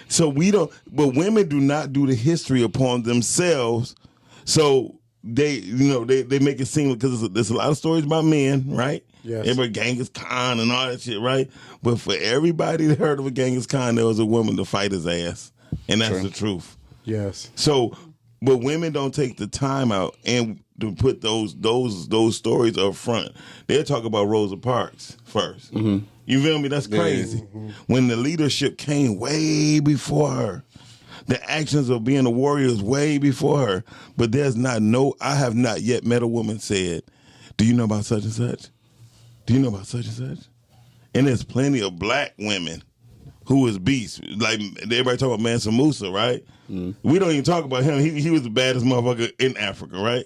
So but women do not do the history upon themselves. So they make it seem, because there's a lot of stories about men, right? Yes. Everybody, Genghis Khan and all that shit, right? But for everybody that heard of a Genghis Khan, there was a woman to fight his ass, and that's the truth. Yes. So, but women don't take the time out and to put those stories up front. They'll talk about Rosa Parks first. Mm-hmm. You feel me? That's crazy. Mm-hmm. When the leadership came way before her. The actions of being a warrior is way before her. But I have not yet met a woman said, do you know about such and such? Do you know about such and such? And there's plenty of black women who is beasts. Like, everybody talk about Mansa Musa, right? Mm. We don't even talk about him. He was the baddest motherfucker in Africa, right?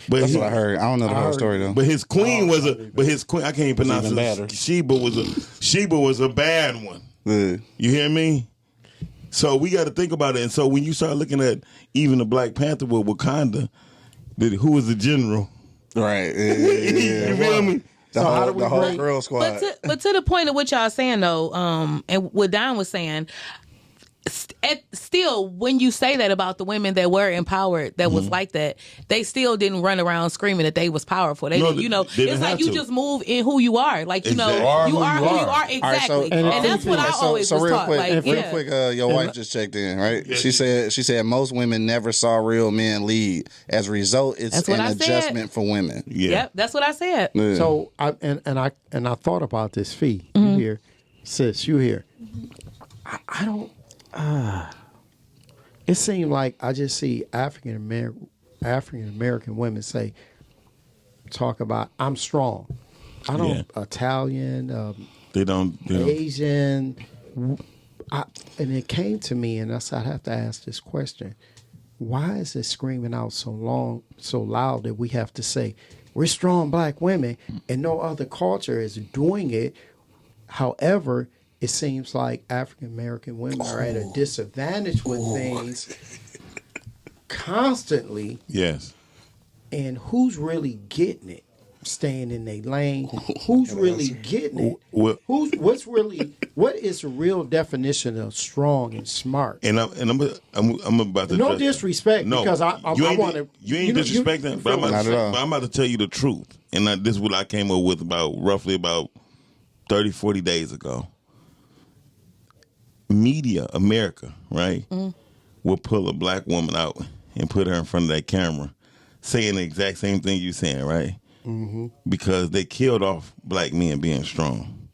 But That's what I heard. I don't know the whole story though. But his queen was a. But his queen, I can't even pronounce even it. better. Sheba was a bad one. Yeah. You hear me? So we got to think about it. And so when you start looking at even the Black Panther with Wakanda, who was the general? Right. Yeah. You feel me? The whole girl squad. But to the point of what y'all saying though, and what Don was saying, still, when you say that about the women that were empowered, that was like that, they still didn't run around screaming that they was powerful. They didn't, it's like you just move in who you are. Like, you know, you are who you are. Exactly. Right, so, and that's what I always was taught. Real quick, your wife just checked in, right? Yeah. She said most women never saw real men lead. As a result, it's an adjustment for women. Yeah. Yep, that's what I said. Yeah. So I thought about this fee. You hear, sis, you hear. I don't. It seemed like I just see African American women talk about I'm strong. I don't Italian. They don't. Asian. And it came to me, and I said I have to ask this question: why is it screaming out so loud that we have to say we're strong Black women, and no other culture is doing it? However, it seems like African American women are at a disadvantage with things constantly. Yes. And who's really getting it? Staying in their lane. Who's really getting it? What is the real definition of strong and smart? And I'm about to no disrespect because I want to. You ain't disrespecting, but I'm about to tell you the truth. And this is what I came up with roughly about 30, 40 days ago. Media, America, right, will pull a Black woman out and put her in front of that camera saying the exact same thing you're saying, right? Mm-hmm. Because they killed off Black men being strong.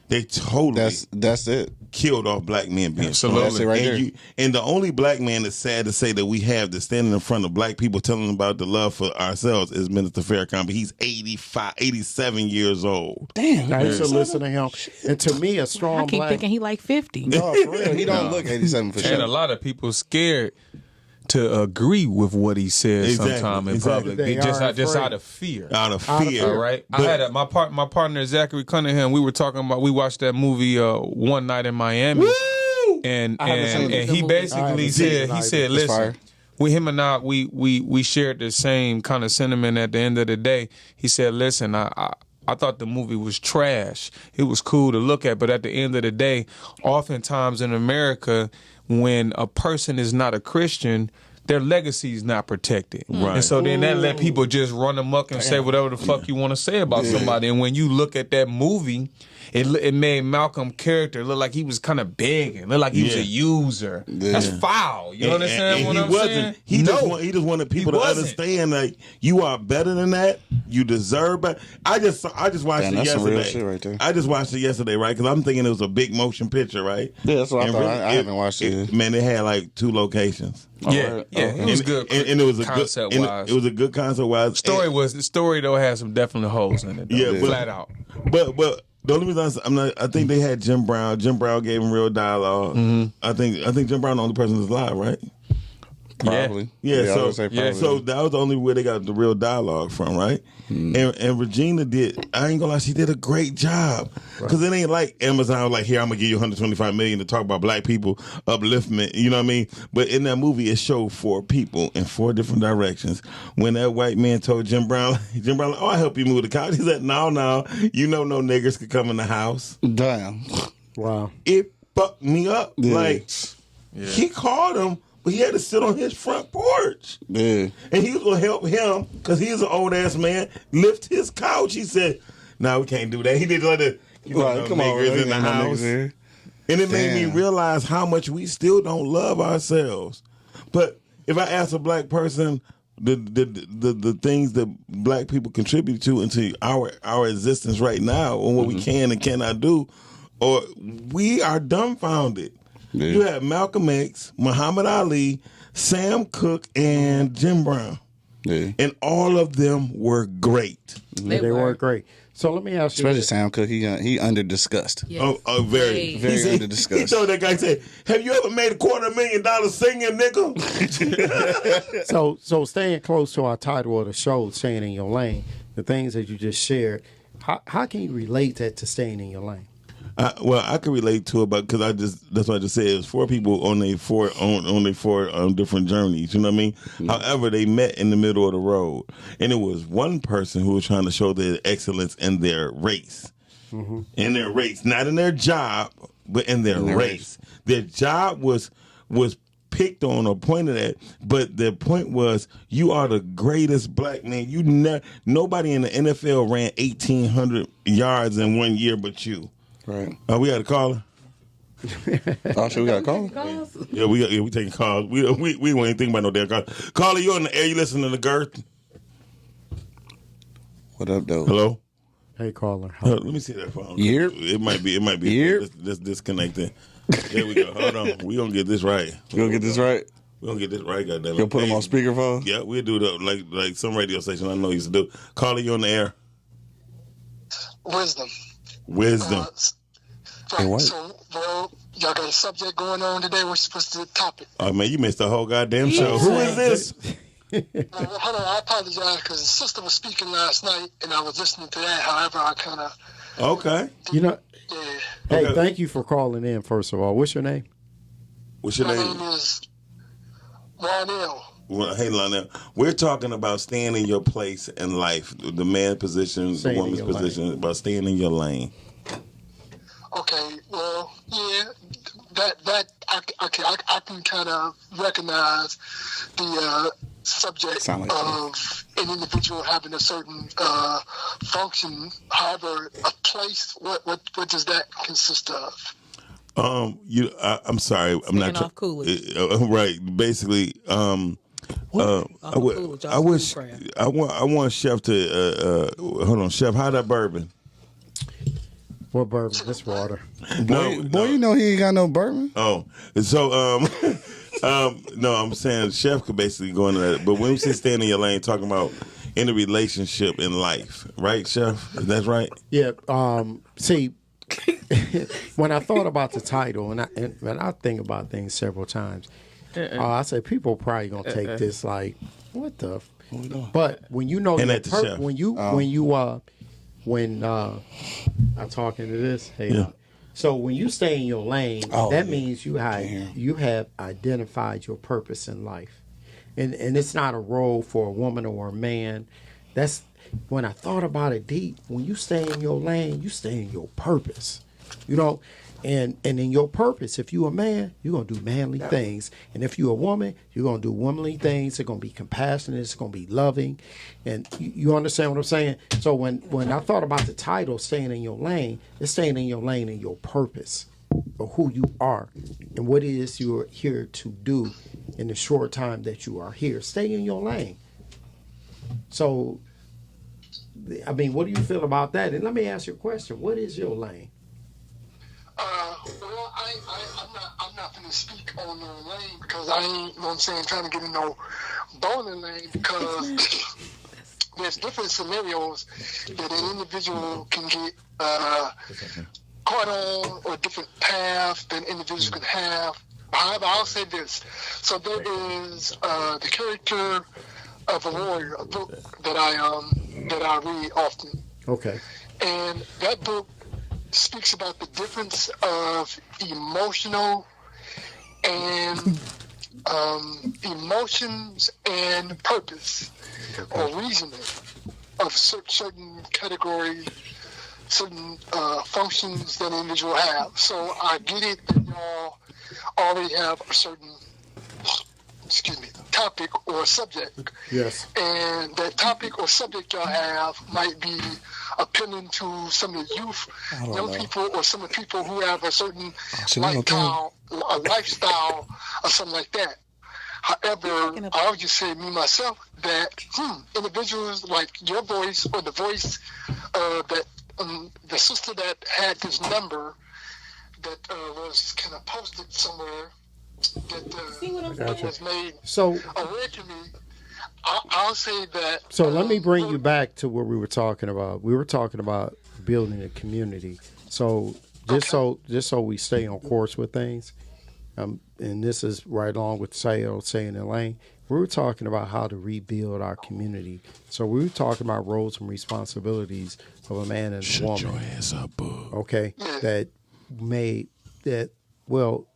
They totally that's it. Killed off Black men being strong. That's it right there. And the only Black man that's sad to say that we have that's standing in front of Black people telling them about the love for ourselves is Minister Farrakhan. But he's 87 years old. Damn. I used to listen to him. And to me, a strong I keep Black. thinking he like 50. No, for real. He don't look 87 for sure. And a lot of people scared to agree with what he says sometime in public. Just out of fear. Out of fear. All right. I had my partner Zachary Cunningham. We watched that movie One Night in Miami. Woo! And he basically said, listen, him and I we shared the same kind of sentiment at the end of the day. He said, listen, I thought the movie was trash. It was cool to look at, but at the end of the day, oftentimes in America, when a person is not a Christian, their legacy is not protected. Right. And so then that let people just run amok and say whatever the fuck you want to say about somebody. And when you look at that movie, it made Malcolm's character look like he was kind of begging, look like he was a user. That's foul. You understand what I'm saying? He just wanted people to understand that you are better than that. You deserve better. I just watched it yesterday. Some real shit right there. I just watched it yesterday, right? Because I'm thinking it was a big motion picture, right? Yeah, that's what I thought. I haven't watched it. Man, it had like 2 locations. It was good. And it was a concept good wise. It was a good concept wise. The story though had some definite holes in it. Though. Yeah, flat out. But the only reason I think they had Jim Brown. Jim Brown gave him real dialogue. Mm-hmm. I think Jim Brown the only person that's alive, right? Probably. Yeah. So that was the only way they got the real dialogue from, right? Mm. And Regina did. I ain't gonna lie, she did a great job because it ain't like Amazon was like, here, I'm gonna give you $125 million to talk about Black people upliftment. You know what I mean? But in that movie, it showed 4 people in 4 different directions. When that white man told Jim Brown, like, oh, I help you move the couch. He said, no, you know, no niggers could come in the house. Damn. Wow. It fucked me up. Yeah. Like he called him. But he had to sit on his front porch. Yeah. And he was going to help him, because he's an old-ass man, lift his couch. He said, no, we can't do that. He didn't let the niggers in the house. And it made me realize how much we still don't love ourselves. But if I ask a Black person the things that Black people contribute to into our existence right now and what we can and cannot do, or we are dumbfounded. Yeah. You had Malcolm X, Muhammad Ali, Sam Cooke, and Jim Brown. Yeah. and all of them were great. They They were. were great. So let me ask you. Especially this. Sam Cooke. He under discussed. Yes. Very. Very He said- under discussed. He told that guy, he said, "Have you ever made $250,000 singing, nigga?" So staying close to our title of the show, staying in your lane, the things that you just shared, how can you relate that to staying in your lane? Well, I can relate to it, but because that's what I just said. It was 4 people on their four different journeys. You know what I mean? Mm-hmm. However, they met in the middle of the road, and it was one person who was trying to show their excellence in their race, in their race, not in their job, but in their race. Their job was picked on or pointed at, but the point was, you are the greatest black man. Nobody in the NFL ran 1,800 yards in 1 year, but you. Right. We got a caller. Oh, shit, we got a call? Yeah, we taking calls. We won't even think about no damn call. Caller, you on the air? You listening to Girth? What up, though? Hello. Hey, caller. Let me see that phone. Yep. It might be. Yep. This disconnected. There we go. Hold on. We gonna get this right. You gonna get this right? We gonna get this right. Goddamn. You'll put them on speakerphone? Yeah, we'll do that like some radio station I know used to do. Caller, you on the air? Wisdom. Wisdom. Hey, what? So, well, y'all got a subject going on today. We're supposed to do the topic. Oh man, you missed the whole goddamn show. Who is this? Hold on, I apologize because the sister was speaking last night and I was listening to that. However, I kind of, Okay. You know, yeah. hey, Okay. thank you for calling in, first of all. What's your name? What's your My name? name is Lionel. Well, hey, Lionel, we're talking about staying in your place in life, the man position, Staying the in woman's your position, about staying in your lane. Okay, well, yeah, I can kind of recognize the subject Sound like of an individual having a certain function. However, a place, what does that consist of? I'm sorry, I'm not Staying off Coolidge. right. Basically, I want Chef to hold on, Chef. How that bourbon? What bourbon? This water. Boy, you know he ain't got no bourbon. Oh, so no, I'm saying Chef could basically go into that. But when we say staying in your lane, talking about in a relationship in life, right, Chef? That's right. Yeah. See, when I thought about the title, and I think about things several times, I say people probably gonna take this like, what the? But when you know And your at the chef. when I'm talking to this, hey, Yeah. so when you stay in your lane, Oh, that yeah. means you have identified your purpose in life, and it's not a role for a woman or a man. That's when I thought about it deep. When you stay in your lane, you stay in your purpose, you know. And in your purpose, if you're a man, you're going to do manly things. And if you're a woman, you're going to do womanly things. They're going to be compassionate. It's going to be loving. And you understand what I'm saying? So when I thought about the title, Staying in Your Lane, it's staying in your lane in your purpose of who you are and what it is you're here to do in the short time that you are here. Stay in your lane. So, I mean, what do you feel about that? And let me ask you a question. What is your lane? Well, I'm not going to speak on no lane because I ain't, you know what I'm saying, trying to get in no bowling lane because there's different scenarios that an individual can get caught on or different paths that individuals can have. However, I'll say this. So there is the character of a warrior, a book that I read often. Okay. And that book speaks about the difference of emotional and emotions and purpose or reasoning of certain category, certain functions that an individual have. So I get it that y'all already have a certain topic or subject. Yes. And that topic or subject y'all have might be appealing to some of the youth, young people, or some of the people who have a certain lifestyle or something like that. However, I would just say, me, myself, that individuals like your voice or the voice that the sister that had this number that was kind of posted somewhere that was made aware to me, I'll say that. So let me bring you back to what we were talking about. We were talking about building a community. So just so we stay on course with things, and this is right along with saying Elaine. We were talking about how to rebuild our community. So we were talking about roles and responsibilities of a man and a woman. Shut your ass up, bud. Okay, that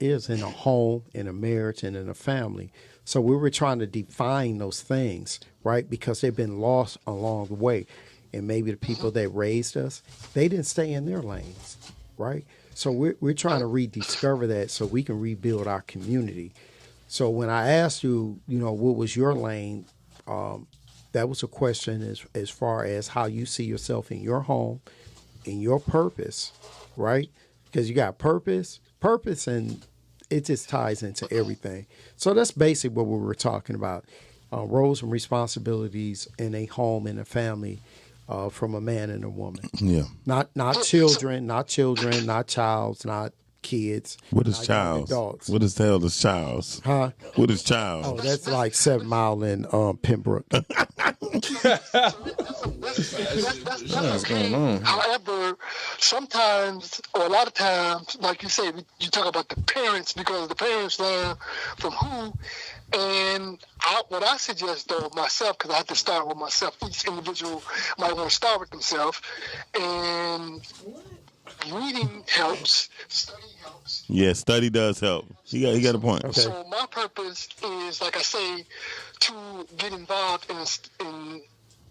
is in a home, in a marriage, and in a family. So we were trying to define those things, right? Because they've been lost along the way. And maybe the people that raised us, they didn't stay in their lanes, right? So we're trying to rediscover that so we can rebuild our community. So when I asked you, what was your lane, that was a question as far as how you see yourself in your home, in your purpose, right? Because you got purpose, and it just ties into everything. So that's basically what we were talking about, roles and responsibilities in a home, in a family, from a man and a woman. Yeah. Not children, not childs, not kids. What is not young Child's? adults. What is the hell is Child's? Huh? What is Child's? Oh, that's like 7 Mile in Pembroke. That's going on. However, sometimes, or a lot of times, like you say, you talk about the parents because the parents learn from who. And what I suggest, though, myself, because I have to start with myself, each individual might want to start with themselves. And reading helps, study helps. Yeah, study does help. He got a point. Okay. So my purpose is, like I say, to get involved and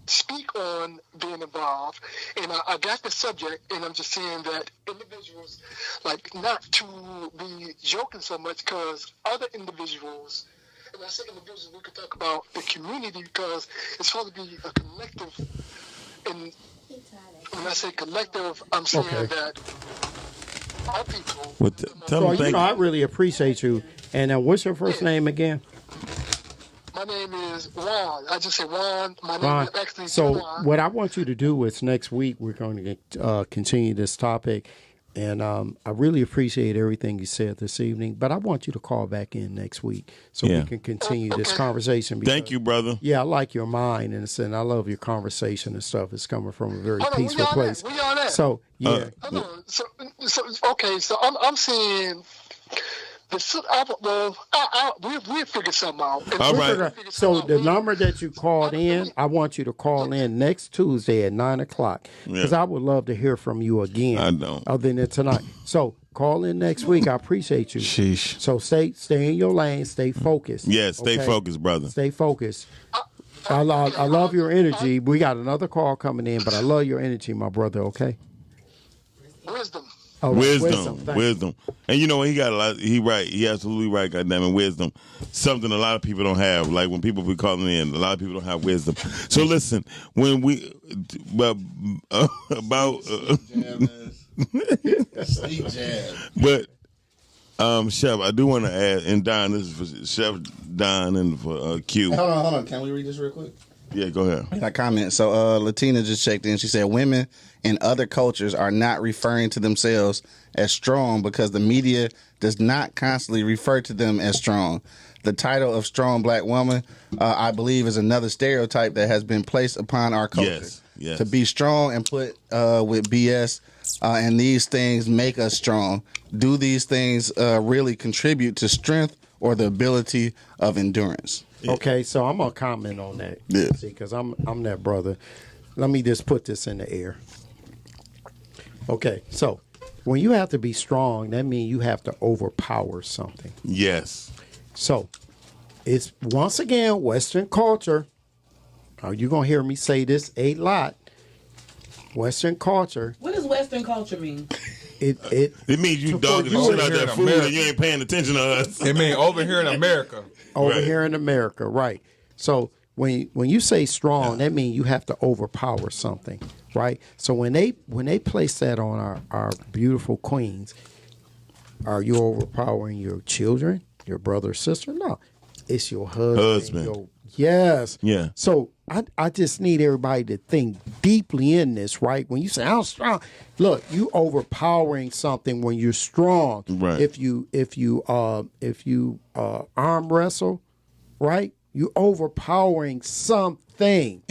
speak on being involved. And I got the subject, and I'm just saying that individuals, like, not to be joking so much, because other individuals, and I say individuals, we could talk about the community because it's supposed to be a collective. And when I say collective, I'm saying that our people. Tell Well, them thank I really appreciate you. And what's your first name again? My name is Juan. I just say Juan. My name Ron. is actually So Juan. what I want you to do is next week we're going to continue this topic. And I really appreciate everything you said this evening. But I want you to call back in next week so we can continue this conversation. Because, Thank you, brother. Yeah, I like your mind, and I love your conversation and stuff. It's coming from a very peaceful place. We on that. So, yeah. Hold on. So okay. So I'm saying. We'll figure something out. All right. So the number that you called in, I want you to call in next Tuesday at 9:00 because I would love to hear from you again. I don't. Other than tonight. So call in next week. I appreciate you. Sheesh. So stay in your lane. Stay focused. Yeah, stay focused, brother. Stay focused. I love your energy. We got another call coming in, but I love your energy, my brother. Okay. Wisdom. All right, Wisdom. And you know what? He got a lot. He absolutely right. Goddamn it, wisdom. Something a lot of people don't have. Like when people be calling in, a lot of people don't have wisdom. So listen, when we about Sleep jazz. but Chef, I do want to add, and Don, this is for Chef Don and for Q. Hold on. Can we read this real quick? Yeah, go ahead. I comment. So Latina just checked in. She said women in other cultures are not referring to themselves as strong because the media does not constantly refer to them as strong. The title of strong black woman, I believe, is another stereotype that has been placed upon our culture. Yes. To be strong and put with BS, and these things make us strong. Do these things really contribute to strength or the ability of endurance? Okay, so I'm gonna comment on that. Yeah. See, because I'm that brother. Let me just put this in the air. Okay, so when you have to be strong, that means you have to overpower something. Yes. So it's once again Western culture. You're gonna hear me say this a lot. Western culture. What does Western culture mean? It means you dogging the shit out that food and you ain't paying attention to us. It mean over here in America. Over here in America, right? So when you say strong, that means you have to overpower something, right? So when they place that on our beautiful queens, are you overpowering your children, your brother or sister? No, it's your husband. Yes. Yeah. So I just need everybody to think deeply in this, right? When you say I'm strong, look, you overpowering something when you're strong. Right. If you arm wrestle, right? You overpowering something.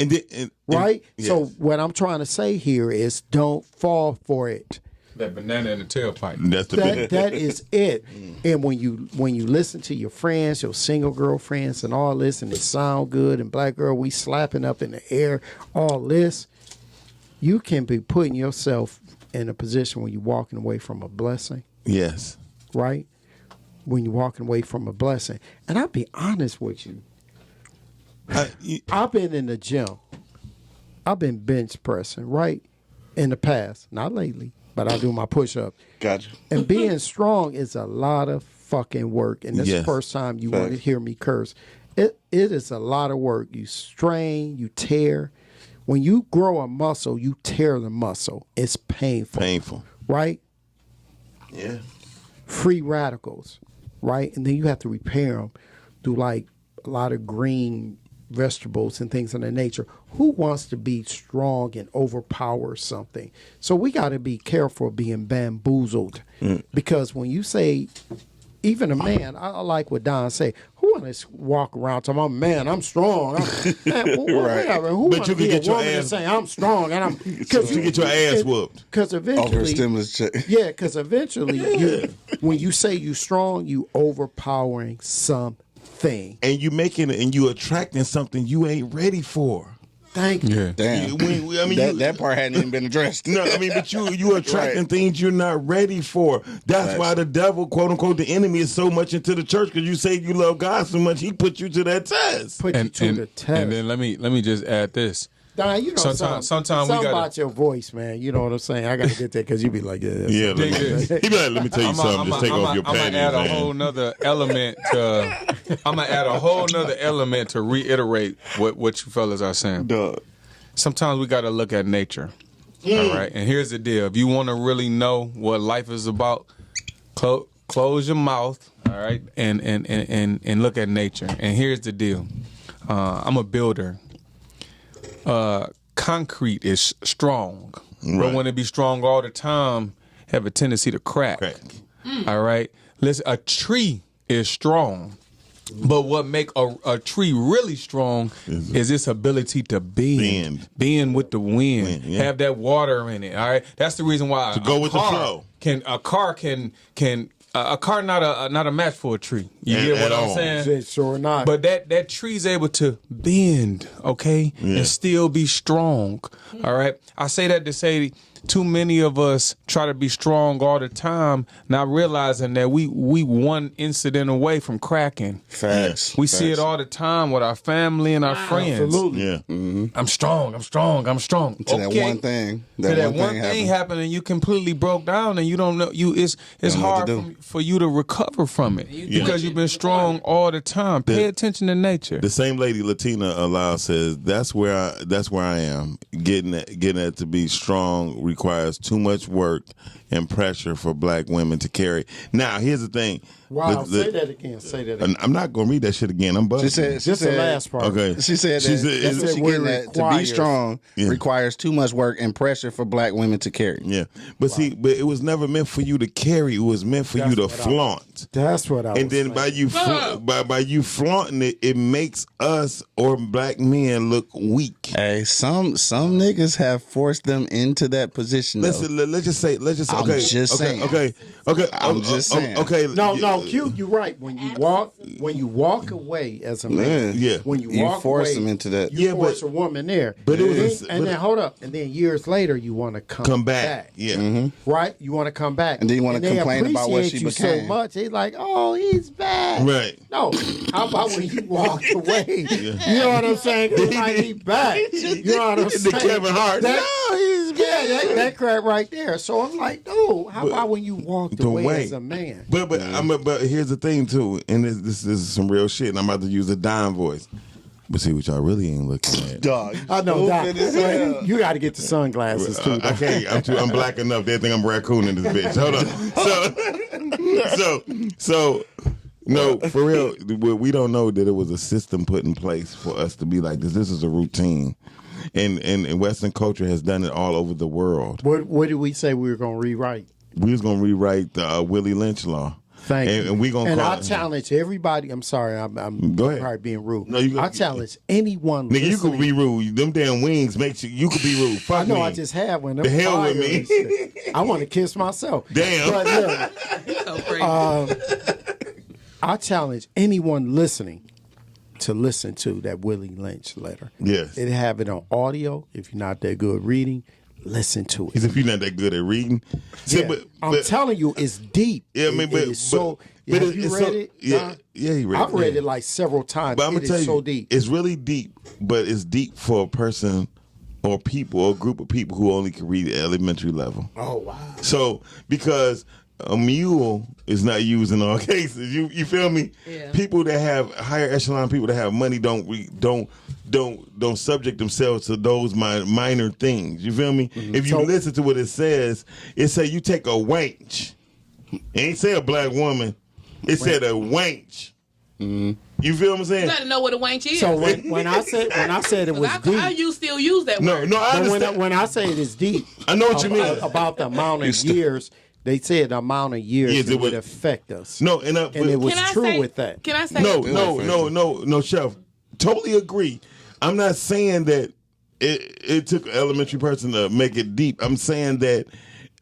Right? Yes. So what I'm trying to say here is don't fall for it. That banana in the tailpipe. That's the That is it. And when you listen to your friends, your single girlfriends and all this, and it sound good, and black girl, we slapping up in the air, all this, you can be putting yourself in a position when you're walking away from a blessing. Yes. Right? When you're walking away from a blessing. And I'll be honest with you. I've been in the gym. I've been bench pressing, right? In the past. Not lately, but I do my push-up. Gotcha. And being strong is a lot of fucking work. And this is the first time you want to hear me curse. It is a lot of work. You strain, you tear. When you grow a muscle, you tear the muscle. It's painful. Painful. Right? Yeah. Free radicals. Right? And then you have to repair them through like a lot of green vegetables and things of that nature. Who wants to be strong and overpower something? So we got to be careful of being bamboozled. Because when you say, even a man, I like what Don say, who want to walk around talking about, man, I'm strong. Whatever. Who But you can get your ass. Say I'm strong and I'm. Because you get your ass whooped. Because eventually, Over a stimulus check. yeah. Because eventually, when you say you strong, you overpowering something. And you making it, and you attracting something you ain't ready for. Thank you. Yeah. Damn. That part hadn't even been addressed. No, I mean, but you attracting things you're not ready for. That's why the devil, quote unquote, the enemy is so much into the church, because you say you love God so much, he put you to that test. Put you to the test. And then let me just add this. Don, you know Sometimes we something gotta- about your voice, man. You know what I'm saying? I got to get that because you be like, Yeah, let me let me tell you something. Just take off your I'm panties, gonna add a man. whole nother element to. I'm gonna add a whole nother element to reiterate what you fellas are saying. Duh. Sometimes we got to look at nature. All right, and here's the deal: if you want to really know what life is about, close your mouth. All right, and look at nature. And here's the deal: I'm a builder. Concrete is strong, but when it be strong all the time, have a tendency to crack. All right, listen. A tree is strong, but what make a tree really strong is its ability to bend with the wind, have that water in it. All right, that's the reason why to go with the flow. A car not a match for a tree. You get what I'm saying? Sure not. But that tree's able to bend, okay, and still be strong. All right. I say that to say too many of us try to be strong all the time, not realizing that we one incident away from cracking. Facts. We see it all the time with our family and our friends. Absolutely. Yeah. Mm-hmm. I'm strong. To that one thing. That one thing happened and you completely broke down and you don't know it's hard for you to recover from it because you've been strong all the time. Pay attention to nature. The same lady Latina Allow says that's where I am. Getting it to be strong requires too much work and pressure for black women to carry. Now, here's the thing. Wow, say that again. Say that again. I'm not going to read that shit again. I'm buzzing. She said the last part. Okay. She said that's what she getting at. To be strong requires too much work and pressure for black women to carry. Yeah. But see, but it was never meant for you to carry. It was meant for you to flaunt. That's what I was And then by you flaunting it, it makes us or black men look weak. Hey, some niggas have forced them into that position. Listen, let's just say. I'm just saying. Okay. I'm just saying. Okay. No, Q, you're right. When you walk away as a man, when you walk force away, them into that. you force a woman there. But it was, and then hold up, and then years later you want to come back. Yeah, right. You want to come back, and then you want to complain about what she became. So much, he's like, oh, he's back. Right. No, how about when you walked away? You know what I'm saying? It's like he's back. You know what I'm saying? The Kevin Hart. No, he's back. Yeah, that crap right there. So I'm like, no. How about when you walked away as a man? But here's the thing too, and this is some real shit. And I'm about to use a Don voice. But see what y'all really ain't looking at. Dog, I know that. You got to get the sunglasses too. I can't. I'm black enough. They think I'm raccoon in this bitch. Hold on. So no, for real. We don't know that it was a system put in place for us to be like this. This is a routine, and Western culture has done it all over the world. What did we say we were going to rewrite? We was gonna rewrite the Willie Lynch law. Thank you. And we gonna and call I challenge everybody. I'm sorry, I'm Go ahead. probably being rude. No, you go- I challenge anyone. Nigga, you could listening. be rude. Them damn wings make you could be rude. Fuck I know me. I just had one. The hell with me. I want to kiss myself. Damn. But look, So crazy. I challenge anyone listening to listen to that Willie Lynch letter. Yes. They have it on audio. If you're not that good reading, listen to Because it. if you're not that good at reading, see, Yeah, I'm telling you, it's deep. Yeah, I mean, It is so. Have you it's read so- it? Yeah, Don? yeah, he read I've it. read yeah. it like several times. But I'm It gonna tell is you, so deep. it's really deep, but it's deep for a person or people or a group of people who only can read at elementary level. Oh wow. So because a mule is not used in all cases, you feel me? Yeah. People that have higher echelon, people that have money don't subject themselves to those minor things. You feel me? If you So- listen to what it say you take a wench. It ain't say a black woman. It said a wench. You feel what I'm saying? You got to know what a wank is. So when I said it was how deep, you still use that No, word? no, I but understand. when I say it is deep, I know what you mean. about the amount of years. They said the amount of years Yes, it would affect us. No, and it was Can I true say, with that. Can I say? no, Chef. Totally agree. I'm not saying that it took an elementary person to make it deep. I'm saying that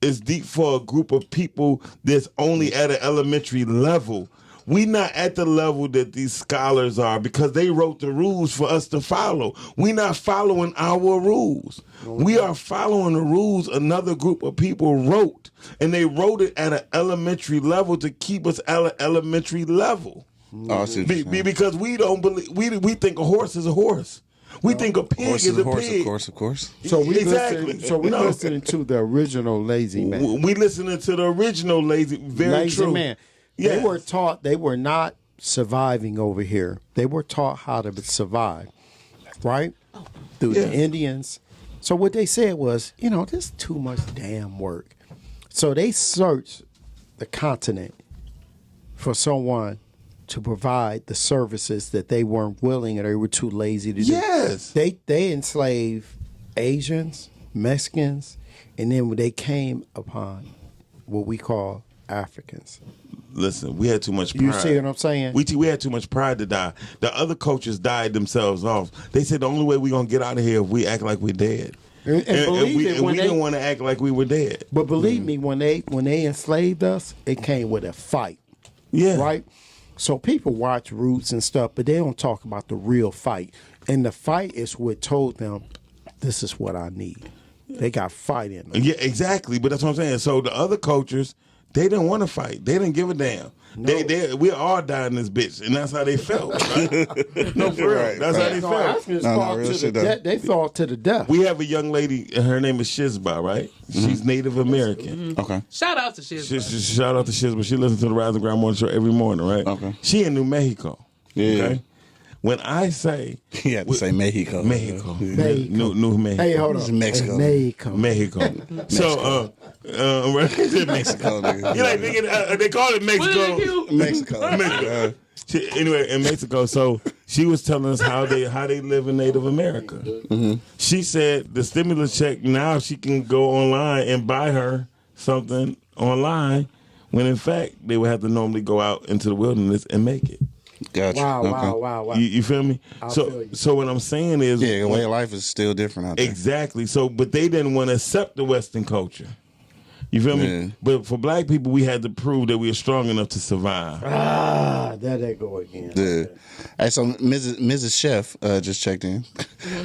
it's deep for a group of people that's only at an elementary level. We not at the level that these scholars are because they wrote the rules for us to follow. We not following our rules. We are following the rules another group of people wrote, and they wrote it at an elementary level to keep us at an elementary level. Oh, I see what you're saying. Because we don't believe we think a horse is a horse. We think a pig Horse is is a a horse, pig. of course. So we Exactly. No. listening to the original Lazy Man. We listening to the original Lazy. Very Lazy true. Man. Yeah. They were taught they were not surviving over here. They were taught how to survive, right? Through the Indians. So what they said was, there's too much damn work. So they searched the continent for someone to provide the services that they weren't willing or they were too lazy to do. Yes. They enslaved Asians, Mexicans, and then when they came upon what we call Africans. Listen, we had too much pride. You see what I'm saying? We had too much pride to die. The other cultures died themselves off. They said the only way we're going to get out of here if we act like we're dead. And believe we, it, and when we they- didn't want to act like we were dead. But believe me, when they enslaved us, it came with a fight, Yeah. right? So people watch Roots and stuff, but they don't talk about the real fight. And the fight is what told them, this is what I need. They got fight in them. Yeah, exactly. But that's what I'm saying. So the other cultures, they didn't want to fight. They didn't give a damn. We all died in this bitch, and that's how they felt. Right? No, for real. Right, That's how they No, felt. Africans No, fought real to the shit, though. death. They fought to the death. We have a young lady, and her name is Shizba, right? She's Native American. Okay. Shout out to shit. Shout out to Shizba. She listens to the Rising Ground Morning Show every morning, right? Okay. She in New Mexico. Yeah. Okay? When I say You had to say Mexico. Mexico, Mexico. New Mexico. Hey, hold It's on. Mexico. Mexico. Mexico. So, Mexico, nigga. You like nigga, they call it What is it, Mexico. Q? Mexico. Mexico. Anyway, in Mexico, so she was telling us how they live in Native America. She said the stimulus check now she can go online and buy her something online, when in fact they would have to normally go out into the wilderness and make it. Gotcha. Wow. You feel me? feel you. So what I'm saying is, Yeah, the way of life is still different out there. exactly. So, but they didn't want to accept the Western culture. You feel me? Yeah. But for black people, we had to prove that we are strong enough to survive. There they go again. Yeah. Hey, so Mrs. Chef just checked in.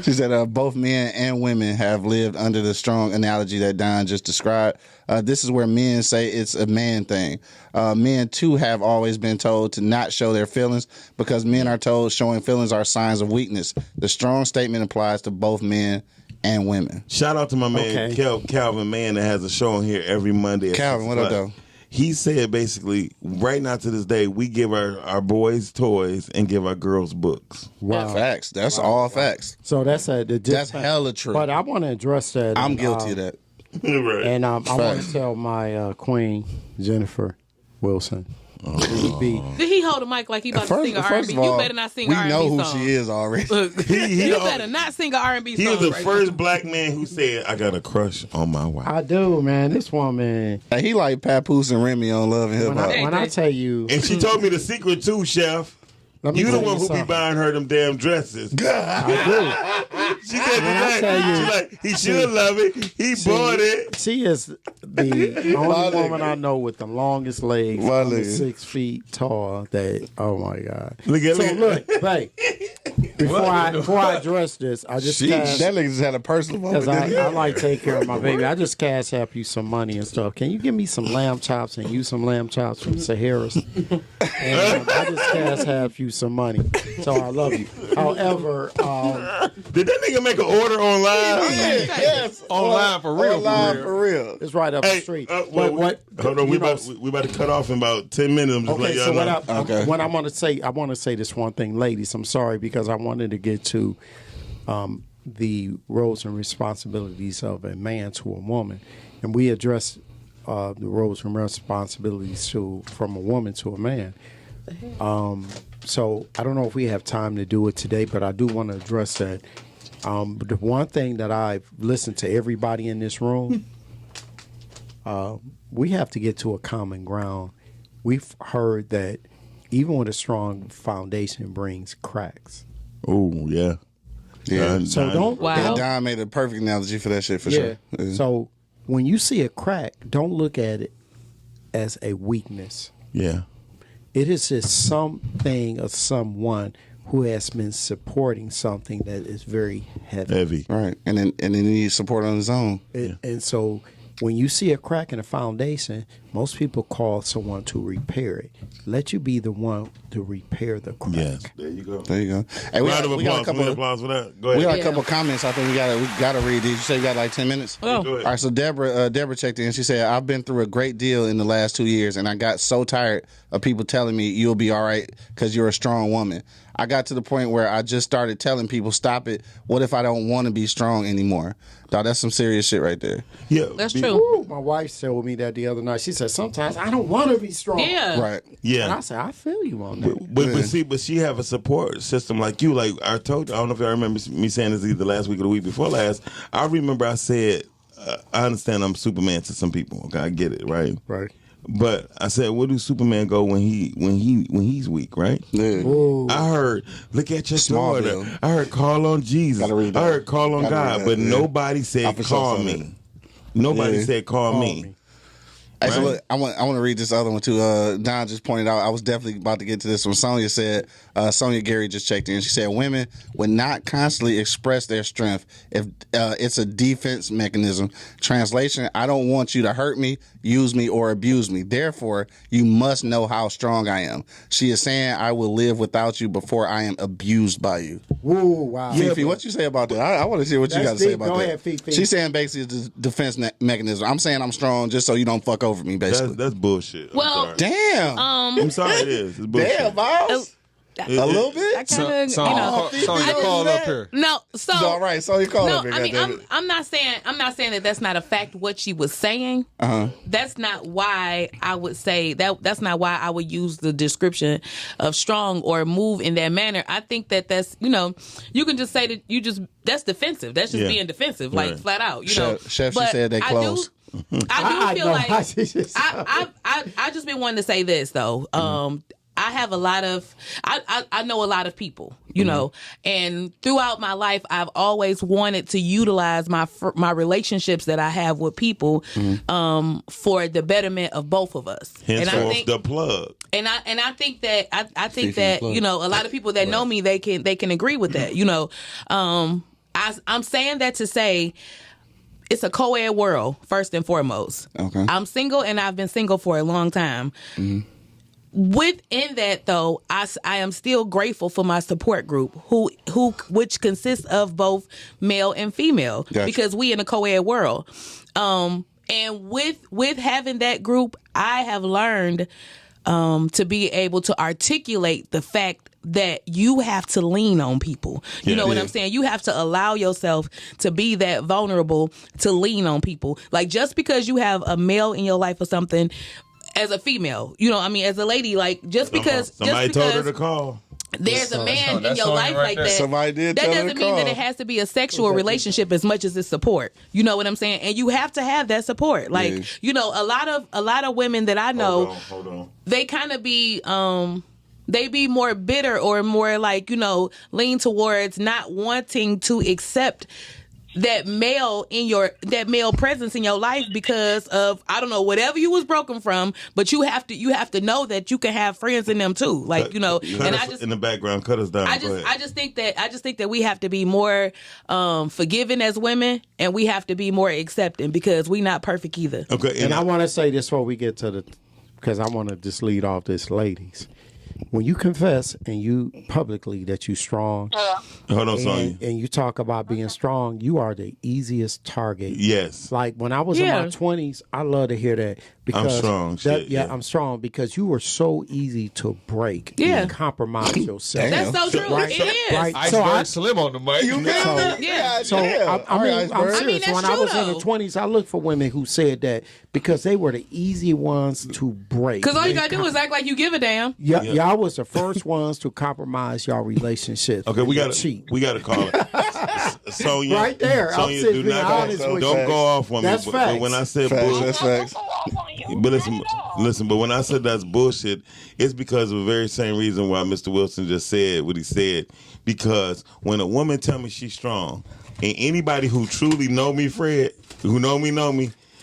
She said both men and women have lived under the strong analogy that Don just described. This is where men say it's a man thing. Men, too, have always been told to not show their feelings because men are told showing feelings are signs of weakness. The strong statement applies to both men and women. Shout out to my man Calvin Mann that has a show on here every Monday. At Calvin, 6 what up, o'clock. though? He said basically, right now to this day, we give our boys toys and give our girls books. Wow. Facts. That's all facts. So that's That's hella true. But I want to address that. I'm guilty of that. Right. And I want Facts. to tell my queen, Jennifer Wilson, It would be. Did he hold the mic like he about to sing an R&B? You better not sing an R&B song. We know who she is already. Look, you better not sing an R&B song. He was the right first now. black man who said, "I got a crush on my wife." I do, man. This woman. Hey, he like Papoose and Remy on Love and Hip Hop. When I tell you, And she told me the secret too, Chef. let me You the tell one who be something. buying her them damn dresses. She said I tell you- she like, he should love it. He bought it. She is the only woman I know with the longest legs, My under nigga. 6 feet tall. That my God. Look at So look. look, hey, before I address this, I just That nigga just had a personal moment. because didn't he? I like to take care of my baby. I just cash app you some money and stuff. Can you give me some lamb chops and you some lamb chops from Sahara's? And I just cash app you some money. So I love you. However, Did that nigga make an order online? Yes. Online for real, Online for for real. it's right up the Hey, street. well, But what? hold on, we you know, about to cut off in about 10 minutes. I'm just Okay, letting so y'all know. what I'm going to say, I want to say this one thing, ladies. I'm sorry because I wanted to get to the roles and responsibilities of a man to a woman, and we address the roles and responsibilities from a woman to a man. So I don't know if we have time to do it today, but I do want to address that. But the one thing that I've listened to everybody in this room, we have to get to a common ground. We've heard that even with a strong foundation brings cracks. Oh, yeah. Yeah. So don't. Wow. Yeah, Don made a perfect analogy for that shit for Yeah. sure. So when you see a crack, don't look at it as a weakness. Yeah. It is just something or someone who has been supporting something that is very heavy. Heavy. Right. And then he needs support on his own. And so when you see a crack in a foundation, most people call someone to repair it. Let you be the one to repair the crack. Yes. There you go. There you go. Hey, we Round of got a applause. couple. Applause for that. Go ahead. We got a Yeah. couple comments. I think we gotta read these. You say we got like 10 minutes. Oh. Go ahead. All right, so Deborah checked in. She said, "I've been through a great deal in the last 2 years, and I got so tired of people telling me you'll be all right because you're a strong woman. I got to the point where I just started telling people, stop it. What if I don't want to be strong anymore? Dog, that's some serious shit right there. Yeah. That's be- true. Ooh, my wife told me that the other night. She said, sometimes I don't want to be strong. Yeah. Right. And Yeah. I said, I feel you on that. But she have a support system like you. Like I told you, I don't know if y'all remember me saying this either last week or the week before last. I remember I said, I understand I'm Superman to some people. Okay, I get it, right? Right. But I said, where do Superman go when he's weak, right? Yeah. I heard, look at your daughter. Smallville. I heard, call on Jesus. Gotta read that. I heard, call on Gotta God. read that, But yeah. nobody I said, for sure call saw me. that. Nobody Yeah. said, call Call me. me. Hey, so Right. look, I want to read this other one too. Don just pointed out, I was definitely about to get to this one. Sonia said, Sonia Gary just checked in. She said, women would not constantly express their strength if it's a defense mechanism. Translation, I don't want you to hurt me, use me, or abuse me. Therefore, you must know how strong I am. She is saying, I will live without you before I am abused by you. Woo, wow. Fifi, what you say about that? I want to hear what you That's got to say deep. about Go that. ahead, Fifi. She's saying basically it's a defense mechanism. I'm saying I'm strong just so you don't fuck over me, basically. That's bullshit. Well, I'm sorry. Damn. I'm sorry it is. It's bullshit. Damn, boss. It- A little I bit? kind of, Sonya, you know. Sonya, call up here. No, so All right, so you call no, up here, I mean, goddammit. I'm not saying that that's not a fact. What she was saying, that's not why I would say that. That's not why I would use the description of strong or move in that manner. I think that's you can just say that that's defensive. That's just Yeah. being defensive, like Right. flat out. Chef, she But said they close. I do feel know. like I just been wanting to say this though. I have a lot of I know a lot of people, you know, and throughout my life I've always wanted to utilize my relationships that I have with people for the betterment of both of us. Henceforth, the plug. And I think that I think Fifi that plug. a lot of people that know me they can agree with that. I'm saying that to say it's a co-ed world first and foremost. Okay. I'm single and I've been single for a long time. Within that, though, I am still grateful for my support group, which consists of both male and female, Gotcha. because we in a co-ed world. And with having that group, I have learned to be able to articulate the fact that you have to lean on people. You know what I'm saying? You have to allow yourself to be that vulnerable to lean on people. Like, just because you have a male in your life or something, as a female, you know, I mean, as a lady, like just because somebody told her to call. There's a man in your life right like there. that. Somebody did That tell her doesn't to mean that call. it has to be a sexual relationship as much as it's support. You know what I'm saying? And you have to have that support. Like, Yeah. you know, a lot of women that I know, Hold on. they kind of be they be more bitter or more like, you know, lean towards not wanting to accept that male presence in your life because of, I don't know, whatever you was broken from, but you have to know that you can have friends in them too. Like, you know, Cut us in the background, cut us down. I just think that we have to be more forgiving as women, and we have to be more accepting because we not perfect either. Okay, And I want to say this before we get to because I want to just lead off this, ladies. When you confess and you publicly that you strong, hold on, Sonya. and you talk about being strong, you are the easiest target. Yes. Like when I was in my 20s, I love to hear that because strong, shit, yeah. I'm strong because you were so easy to break and compromise yourself. That's so true. Right. It is. Right. Iceberg Slim on the mic. So I'm serious. that's When I true, was in the though. 20s, I looked for women who said that because they were the easy ones to break. Because all you gotta do is act like you give a damn. Y'all was the first ones to compromise y'all relationships. Okay, we got cheat. to call it. Sonya, Right there. I'm Sonya, sitting do being not honest with don't you. go off on That's me. But facts. when I said Facts, bullshit, that's facts. but listen. But when I said that's bullshit, it's because of the very same reason why Mr. Wilson just said what he said. Because when a woman tell me she's strong, and anybody who truly know me, Fred, who know me,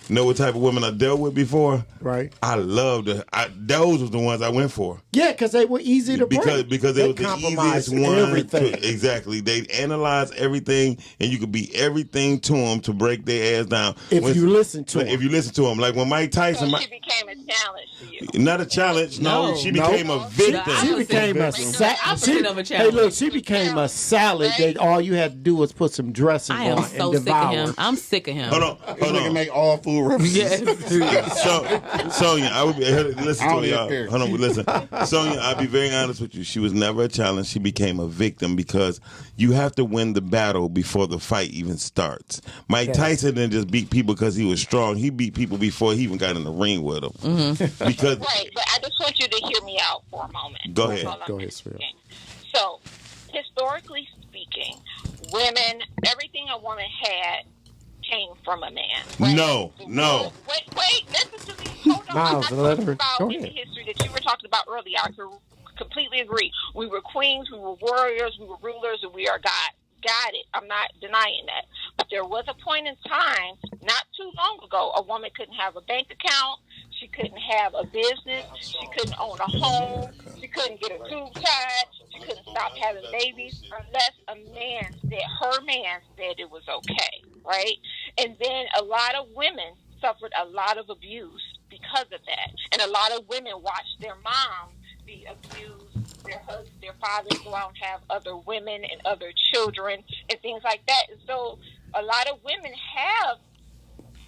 know what type of women I dealt with before. Right. I loved it. Those was the ones I went for. Yeah, because they were easy to break. Because they was the compromised easiest one. everything. Exactly. They analyze everything, and you could be everything to them to break their ass down. If you listen to If you listen to them, like when Mike Tyson, So she became a challenge to you. not a challenge. No, she became a victim. She became a opposite of a Hey, challenge. look, she became a salad that all you had to do was put some dressing I on am and so sick of devour. him. I'm sick of him. Hold on. They can make all food references. Yes. So, Sonya, I would be, listen I to don't her, y'all. care. Hold on, but listen. Sonya, I'll be very honest with you. She was never a challenge. She became a victim because you have to win the battle before the fight even starts. Mike Tyson didn't just beat people because he was strong. He beat people before he even got in the ring with them. Mm-hmm. Because Right, but I just want you to hear me out for a moment. Go ahead. Go ahead, Sphil. So, historically speaking, women, everything a woman had came from a man. Right? No. Wait, listen to me. Hold on. Miles, I'm not let talking her- about go in the ahead. history that you were talking about earlier. I completely agree. We were queens, we were warriors, we were rulers, and we are God. Got it. I'm not denying that. But there was a point in time, not too long ago, a woman couldn't have a bank account. She couldn't have a business. She couldn't own a home. She couldn't get a tube tied. She couldn't stop having babies unless her man said it was okay, right? And then a lot of women suffered a lot of abuse because of that. And a lot of women watched their moms be abused, their fathers go out and have other women and other children and things like that. And so a lot of women have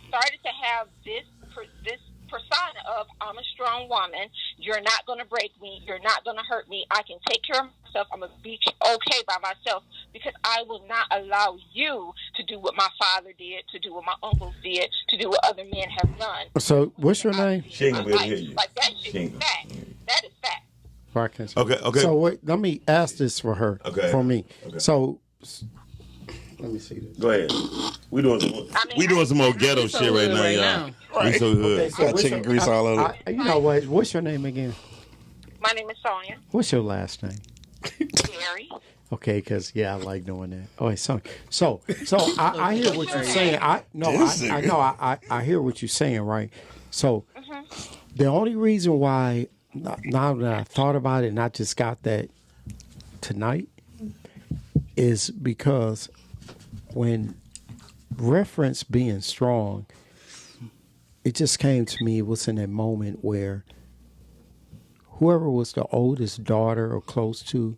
started to have this persona of, I'm a strong woman, you're not going to break me, you're not going to hurt me, I can take care of myself, I'm going to be okay by myself because I will not allow you to do what my father did, to do what my uncles did, to do what other men have done. So, what's your name? She ain't gonna be able to hear you. Like that shit is fact. That is fact. Okay. So wait, let me ask this for her. Okay. For me. Okay. So let me see this. Go ahead. We doing some more ghetto so shit right hood now, right y'all. now. We so good. Okay, so Got what's chicken your- grease all over. You know what? What's your name again? My name is Sonya. What's your last name? Gary. Okay, because I like doing that. Oh, wait, sorry. So I hear what you're saying. I hear what you're saying, right? So the only reason why now that I thought about it and I just got that tonight is because when reference being strong, it just came to me. It was in that moment where whoever was the oldest daughter or close to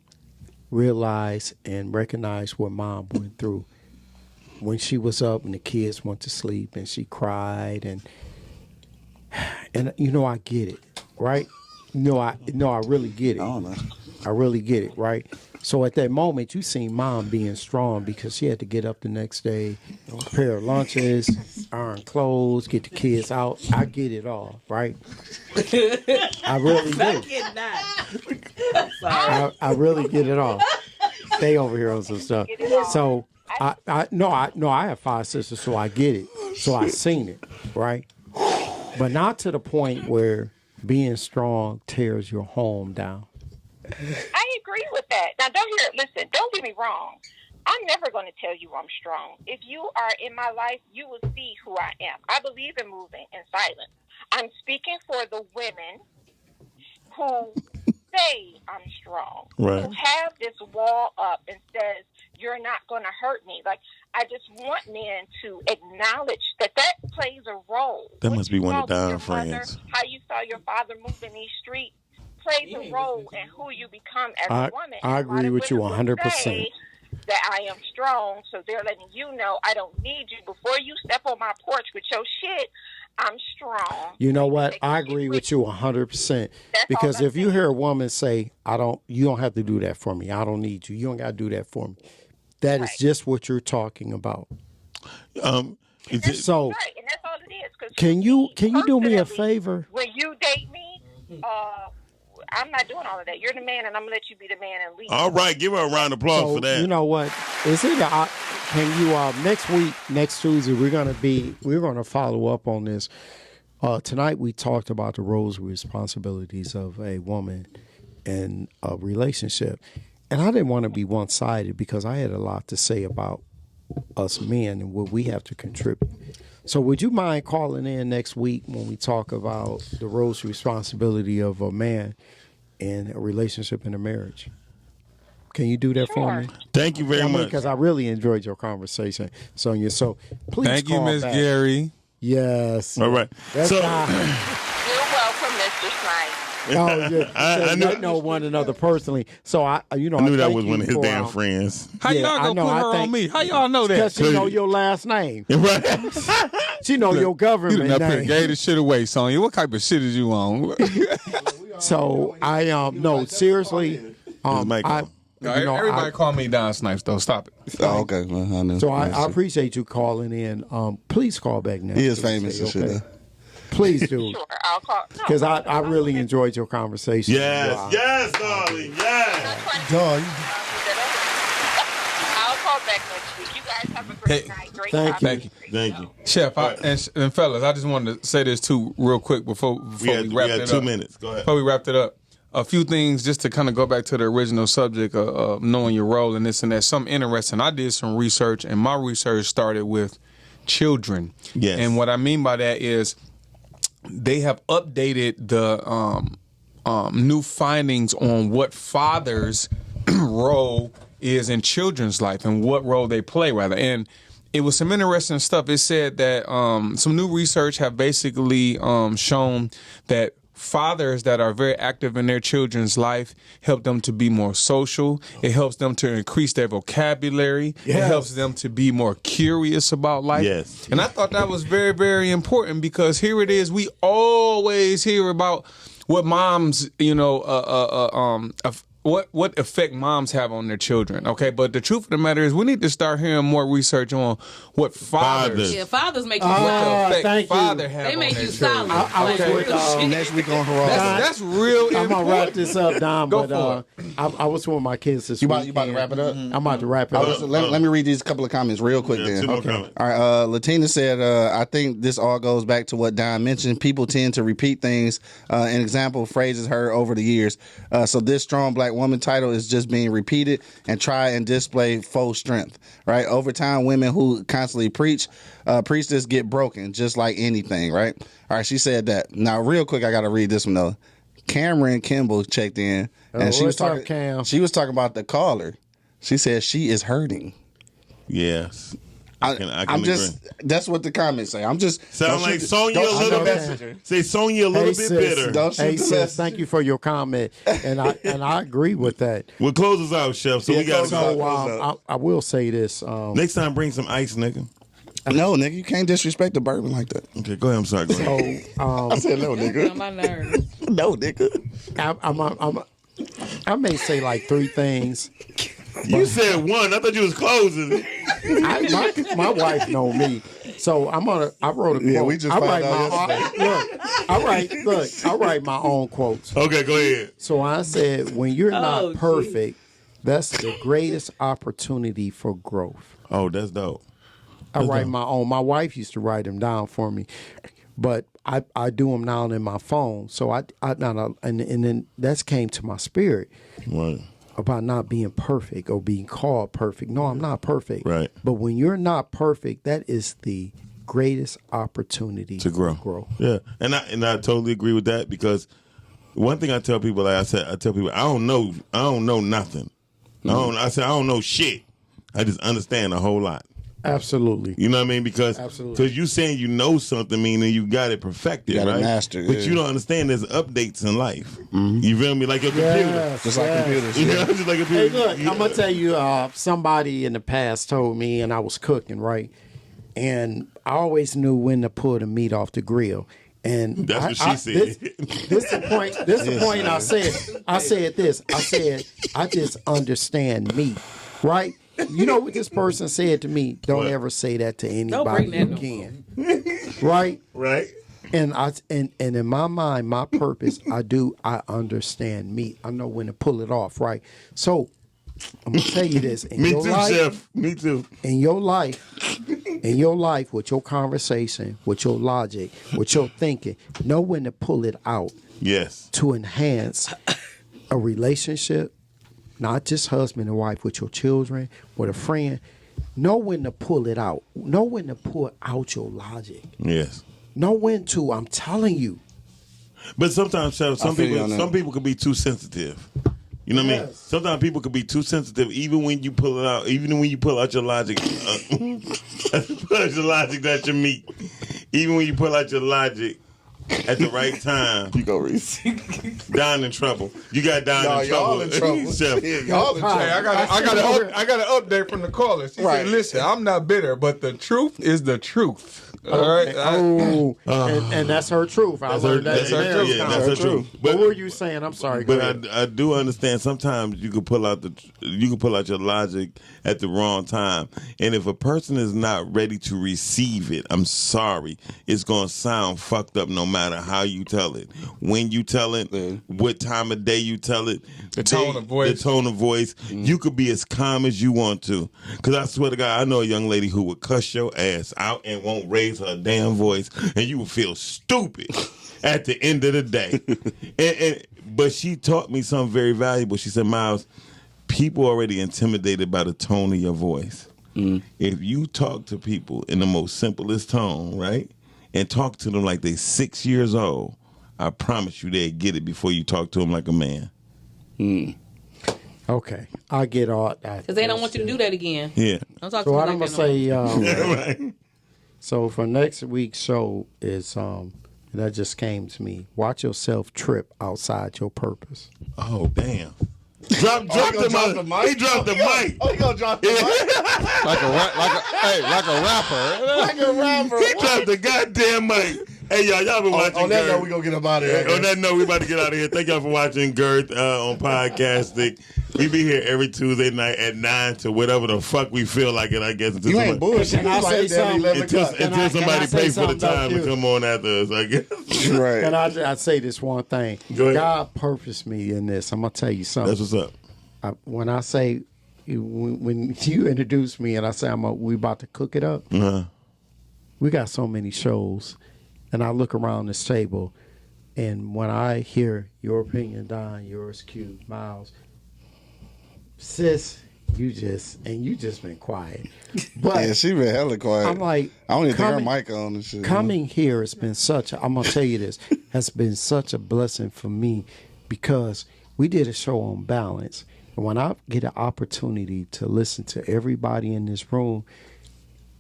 realized and recognized what mom went through when she was up and the kids went to sleep and she cried and I get it, right? I really get it. I don't know. I really get it, right? So at that moment, you seen mom being strong because she had to get up the next day, prepare lunches, iron clothes, get the kids out. I get it all, right? I really do. I really get it all. Stay over here on some stuff. So I have 5 sisters, so I get it. So I seen it, right? But not to the point where being strong tears your home down. I agree with that. Now, listen, don't get me wrong. I'm never going to tell you I'm strong. If you are in my life, you will see who I am. I believe in moving in silence. I'm speaking for the women who say I'm strong, Right. who have this wall up and says, you're not going to hurt me. Like, I just want men to acknowledge that plays a role. That What must be you one saw of Don's with your mother, friends. how you saw your father move in these streets plays a role in who you become as a woman. I agree with you 100%. That I am strong, so they're letting you know I don't need you. Before you step on my porch with your shit, I'm strong. You know what? I agree with you 100%. Because if you hear a woman say, you don't have to do that for me. I don't need you. You don't got to do that for me. That is just what you're talking about. So right, and that's all it is. 'Cause can you do me a favor? When you date me, I'm not doing all of that. You're the man, and I'm gonna let you be the man and lead. all right, give her a round of applause for that. You know what? Is it? Can you next week, next Tuesday, we're gonna follow up on this. Tonight we talked about the roles and responsibilities of a woman in a relationship, and I didn't want to be one-sided because I had a lot to say about us men and what we have to contribute. So would you mind calling in next week when we talk about the roles and responsibility of a man in a relationship and a marriage? Can you do that for me? Thank you very much. Because I really enjoyed your conversation, Sonia. So please Thank you, call Miss back. Gary. Yes. All right. That's So You're welcome, Mr. Snipe. Oh, yeah. I They knew- know one another personally. So I knew that was one of his damn friends. How Yeah, y'all I gonna know, put I her on think- me? How y'all know that? Because she know your last name. Right. She know your You government done name. gave the shit away, Sonya. What type of shit is you on? So I no, seriously. mic I on. Everybody call me Don Snipes, though. Stop it. Oh, okay. Well, I know. So I appreciate you calling in. Please call back next. He is Tuesday, famous and okay? shit. Please do. Sure, I'll call. Because I really enjoyed your conversation. Yes, yes, darling, yes. Dog. I'll call back next week. You guys have a great Hey, night. Great thank topic. Thank you. Thank you. Chef, and fellas, I just wanted to say this too real quick before we wrap We it had up. 2 minutes. Go ahead. Before we wrapped it up, a few things just to kind of go back to the original subject of knowing your role and this and that. Something interesting. I did some research, and my research started with children. Yes. And what I mean by that is they have updated the new findings on what fathers' role is in children's life and what role they play, rather. And it was some interesting stuff. It said that some new research have basically shown that fathers that are very active in their children's life help them to be more social. It helps them to increase their vocabulary. It helps them to be more curious about life. Yes. And I thought that was very, very important because here it is. We always hear about what moms, what effect moms have on their children. Okay, but the truth of the matter is we need to start hearing more research on what fathers. Yeah, fathers make you What solid. the effect thank you. father have They on make their you children. solid. I was Like, with real shit. Next week on Raw. That's real I'm important. gonna wrap this up, Don. Go But I was with my kids this You weekend. about to wrap it up? I'm about to wrap it Oh, up. so let me read these couple of comments real quick Yeah, then. 2 more comments. All right, Latina said, I think this all goes back to what Don mentioned. People tend to repeat things, an example, phrases heard over the years. So this strong black woman title is just being repeated and try and display faux strength, right? Over time, women who constantly preach this get broken, just like anything, right? All right, she said that. Now, real quick, I got to read this one, though. Cameron Kimball checked in, and she was what's up, talking. Cam? She was talking about the caller. She said she is hurting. Yes. I can I'm just. agree. That's what the comments say. I'm just. Sound don't like shoot- Sonya a don't shoot little the bit. messenger. Say Sonya a little bit sis, bitter. Don't shoot Hey, the sis, messenger. thank you for your comment, and I agree with that. We'll close us out, Chef. So Yeah, we got to close us go. out. So I will say this. Next time, bring some ice, nigga. No, nigga, you can't disrespect the bourbon like that. Okay, go ahead. I'm sorry. Go ahead. So I said no, On nigga. my nerves. No, nigga. I'm I may say like 3 things. You said one. I thought you was closing. My wife know me, so I wrote a quote. Yeah, we just found out I write my own quotes. Okay, go ahead. So I said, when you're not Oh, perfect, that's the greatest opportunity for growth. Oh, that's dope. I write my own. My wife used to write them down for me, but I do them now in my phone. So and then that came to my spirit. Right. About not being perfect or being called perfect. No, I'm not perfect. Right. But when you're not perfect, that is the greatest opportunity To grow. Yeah, and I totally agree with that, because one thing I tell people, like I tell people, I don't know nothing. I don't know shit. I just understand a whole lot. Absolutely. You know what I mean? Because you saying you know something, meaning you got it perfected, You got it right? mastered, But yeah. you don't understand there's updates in life. You feel me? Like your computer. Just like computers. Yeah, just like a Hey, computer. look, I'm gonna tell you. Somebody in the past told me, and I was cooking, right, and I always knew when to pull the meat off the grill. And That's what she said. This is the point. This is the point. I said this. I said I just understand meat, right? You know what this person said to me? Don't ever say that to anybody again. Right? Right. And in my mind, my purpose, I understand meat. I know when to pull it off, right? So I'm gonna tell you this. Me too, Chef. Me too. In your life, with your conversation, with your logic, with your thinking, know when to pull it out. Yes. To enhance a relationship, not just husband and wife, with your children, with a friend. Know when to pull it out. Know when to pull out your logic. Yes. Know when to. I'm telling you. But sometimes, Chef, some feel you on that. people can be too sensitive. You know what I mean? Yes. Sometimes people can be too sensitive, even when you pull it out. Even when you pull out your logic, pull out your logic, that's your meat. Even when you pull out your logic at the right time, You go, Reese. Don in trouble. You got Don Y'all in trouble. in trouble. Chef. Yeah, y'all in trouble. Hey, I got an update from the caller. She Right. said, "Listen, I'm not bitter, but the truth is the truth." All right. And that's her truth. I learned that. That's her in truth. marriage Yeah, that's her counseling. truth. What were you saying? I'm sorry. Go ahead. But I do understand sometimes you can pull out your logic at the wrong time, and if a person is not ready to receive it, I'm sorry, it's gonna sound fucked up no matter how you tell it, when you tell it, what time of day you tell it, The tone of voice. The tone of voice. You could be as calm as you want to, because I swear to God, I know a young lady who would cuss your ass out and won't raise her damn voice, and you will feel stupid at the end of the day. But she taught me something very valuable. She said, Miles, people are already intimidated by the tone of your voice. If you talk to people in the most simplest tone, right, and talk to them like they're 6 years old, I promise you they'll get it before you talk to them like a man. Okay, I get all that. Because they don't want you to do that again. Yeah. Don't talk So to me what like I'm that gonna no more. say, Right. so for next week's show is that just came to me. Watch yourself trip outside your purpose. Oh, damn. Drop the mic. He dropped the mic. Oh, you gonna drop the mic? like a rapper. Like a rapper. He dropped the goddamn mic. Hey, y'all been watching On that Girth. note, we gonna get up out of here. On that note, we about to get out of here. Thank y'all for watching Girth on Podcastic. We be here every Tuesday night at 9 to whatever the fuck we feel like it, I guess. Until You ain't bullshit. Can I say something? Until somebody say pay for the something, though, time to too? come on after us, I guess. Right. And I say this one thing. Go ahead. God purposed me in this. I'm gonna tell you something. That's what's up. When I say when you introduce me and I say we about to cook it up, we got so many shows, and I look around this table, and when I hear your opinion, Don, yours, Q, Miles, sis, you just been quiet. But Yeah, she been hella quiet. I'm like, I don't even think her mic on and shit. coming here has been I'm gonna tell you this, has been such a blessing for me, because we did a show on balance. And when I get an opportunity to listen to everybody in this room,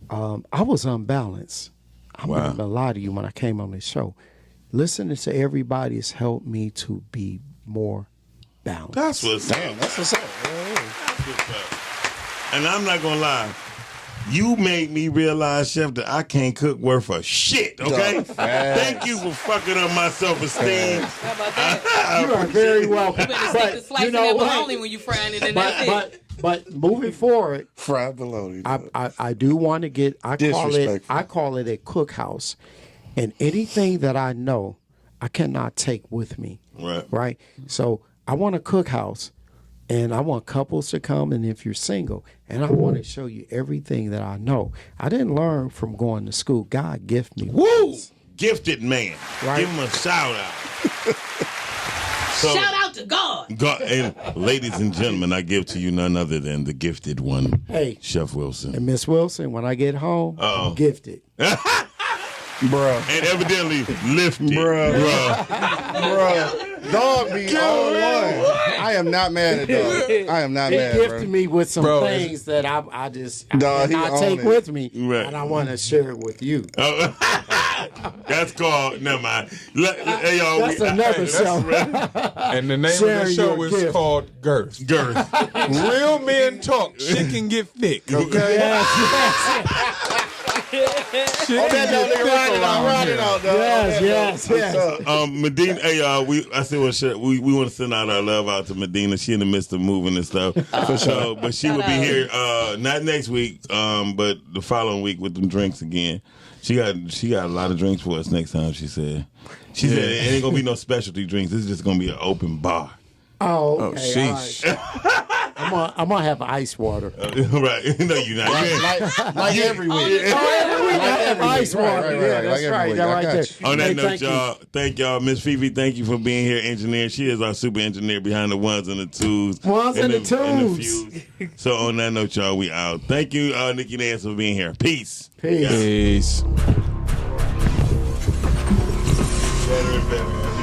I was unbalanced. I'm not gonna lie to you. When I came on this show, listening to everybody has helped me to be more balanced. That's what's up. Damn, that's what's up. That's what's up. And I'm not gonna lie. You made me realize, Chef, that I can't cook worth a shit. Okay, thank you for fucking up my self-esteem. How about that? You are very welcome. You better stick to slicing that bologna when you frying it, and that's it. But moving forward, Fried bologna. I do want to get. I call Disrespectful. it a cookhouse, and anything that I know, I cannot take with me. Right. So I want a cookhouse, and I want couples to come, and if you're single, and I want to show you everything that I know. I didn't learn from going to school. God gifted me. Woo! Gifted man. Right. Give him a shout out. So, Shout out to God. God. And ladies and gentlemen, I give to you none other than the gifted one, Hey, Chef Wilson. and Miss Wilson, when I get home, I'm gifted. Bruh. And evidently lifted. Bruh. Dog be all one. I am not mad at dog. I am not He mad, gifted bro. me with some Bro, things that I Dog, he cannot own take it. with me, Right. and I want to share it with you. That's called, never mind. Hey, y'all, That's another show. And the name of Share the show your is gift. called Girth. Girth. Real men talk. Shit can get thick. Okay. Shit Oh, can that get nigga thick ride around it here. out, dog. Yes. Medina, hey, I said, well, shit, we want to send out our love out to Medina. She in the midst of moving and stuff. For sure. But she will be here, not next week, but the following week with them drinks again. She got a lot of drinks for us next time, she said. She said it ain't going to be no specialty drinks. This is just going to be an open bar. Oh, Oh, okay. sheesh. All right. I'm gonna have ice water. Right. No, you're not. Like every week. Every week I have ice water. Right, Yeah, that's like every right. week. That I right got there. you. On that Hey, note, y'all, thank y'all. Miss Fifi, thank you for being here, engineer. She is our super engineer behind the ones and the twos. Ones and the and twos. fews. So on that note, y'all, we out. Thank you, Nikki Nance, for being here. Peace. Peace. Peace. Better and better.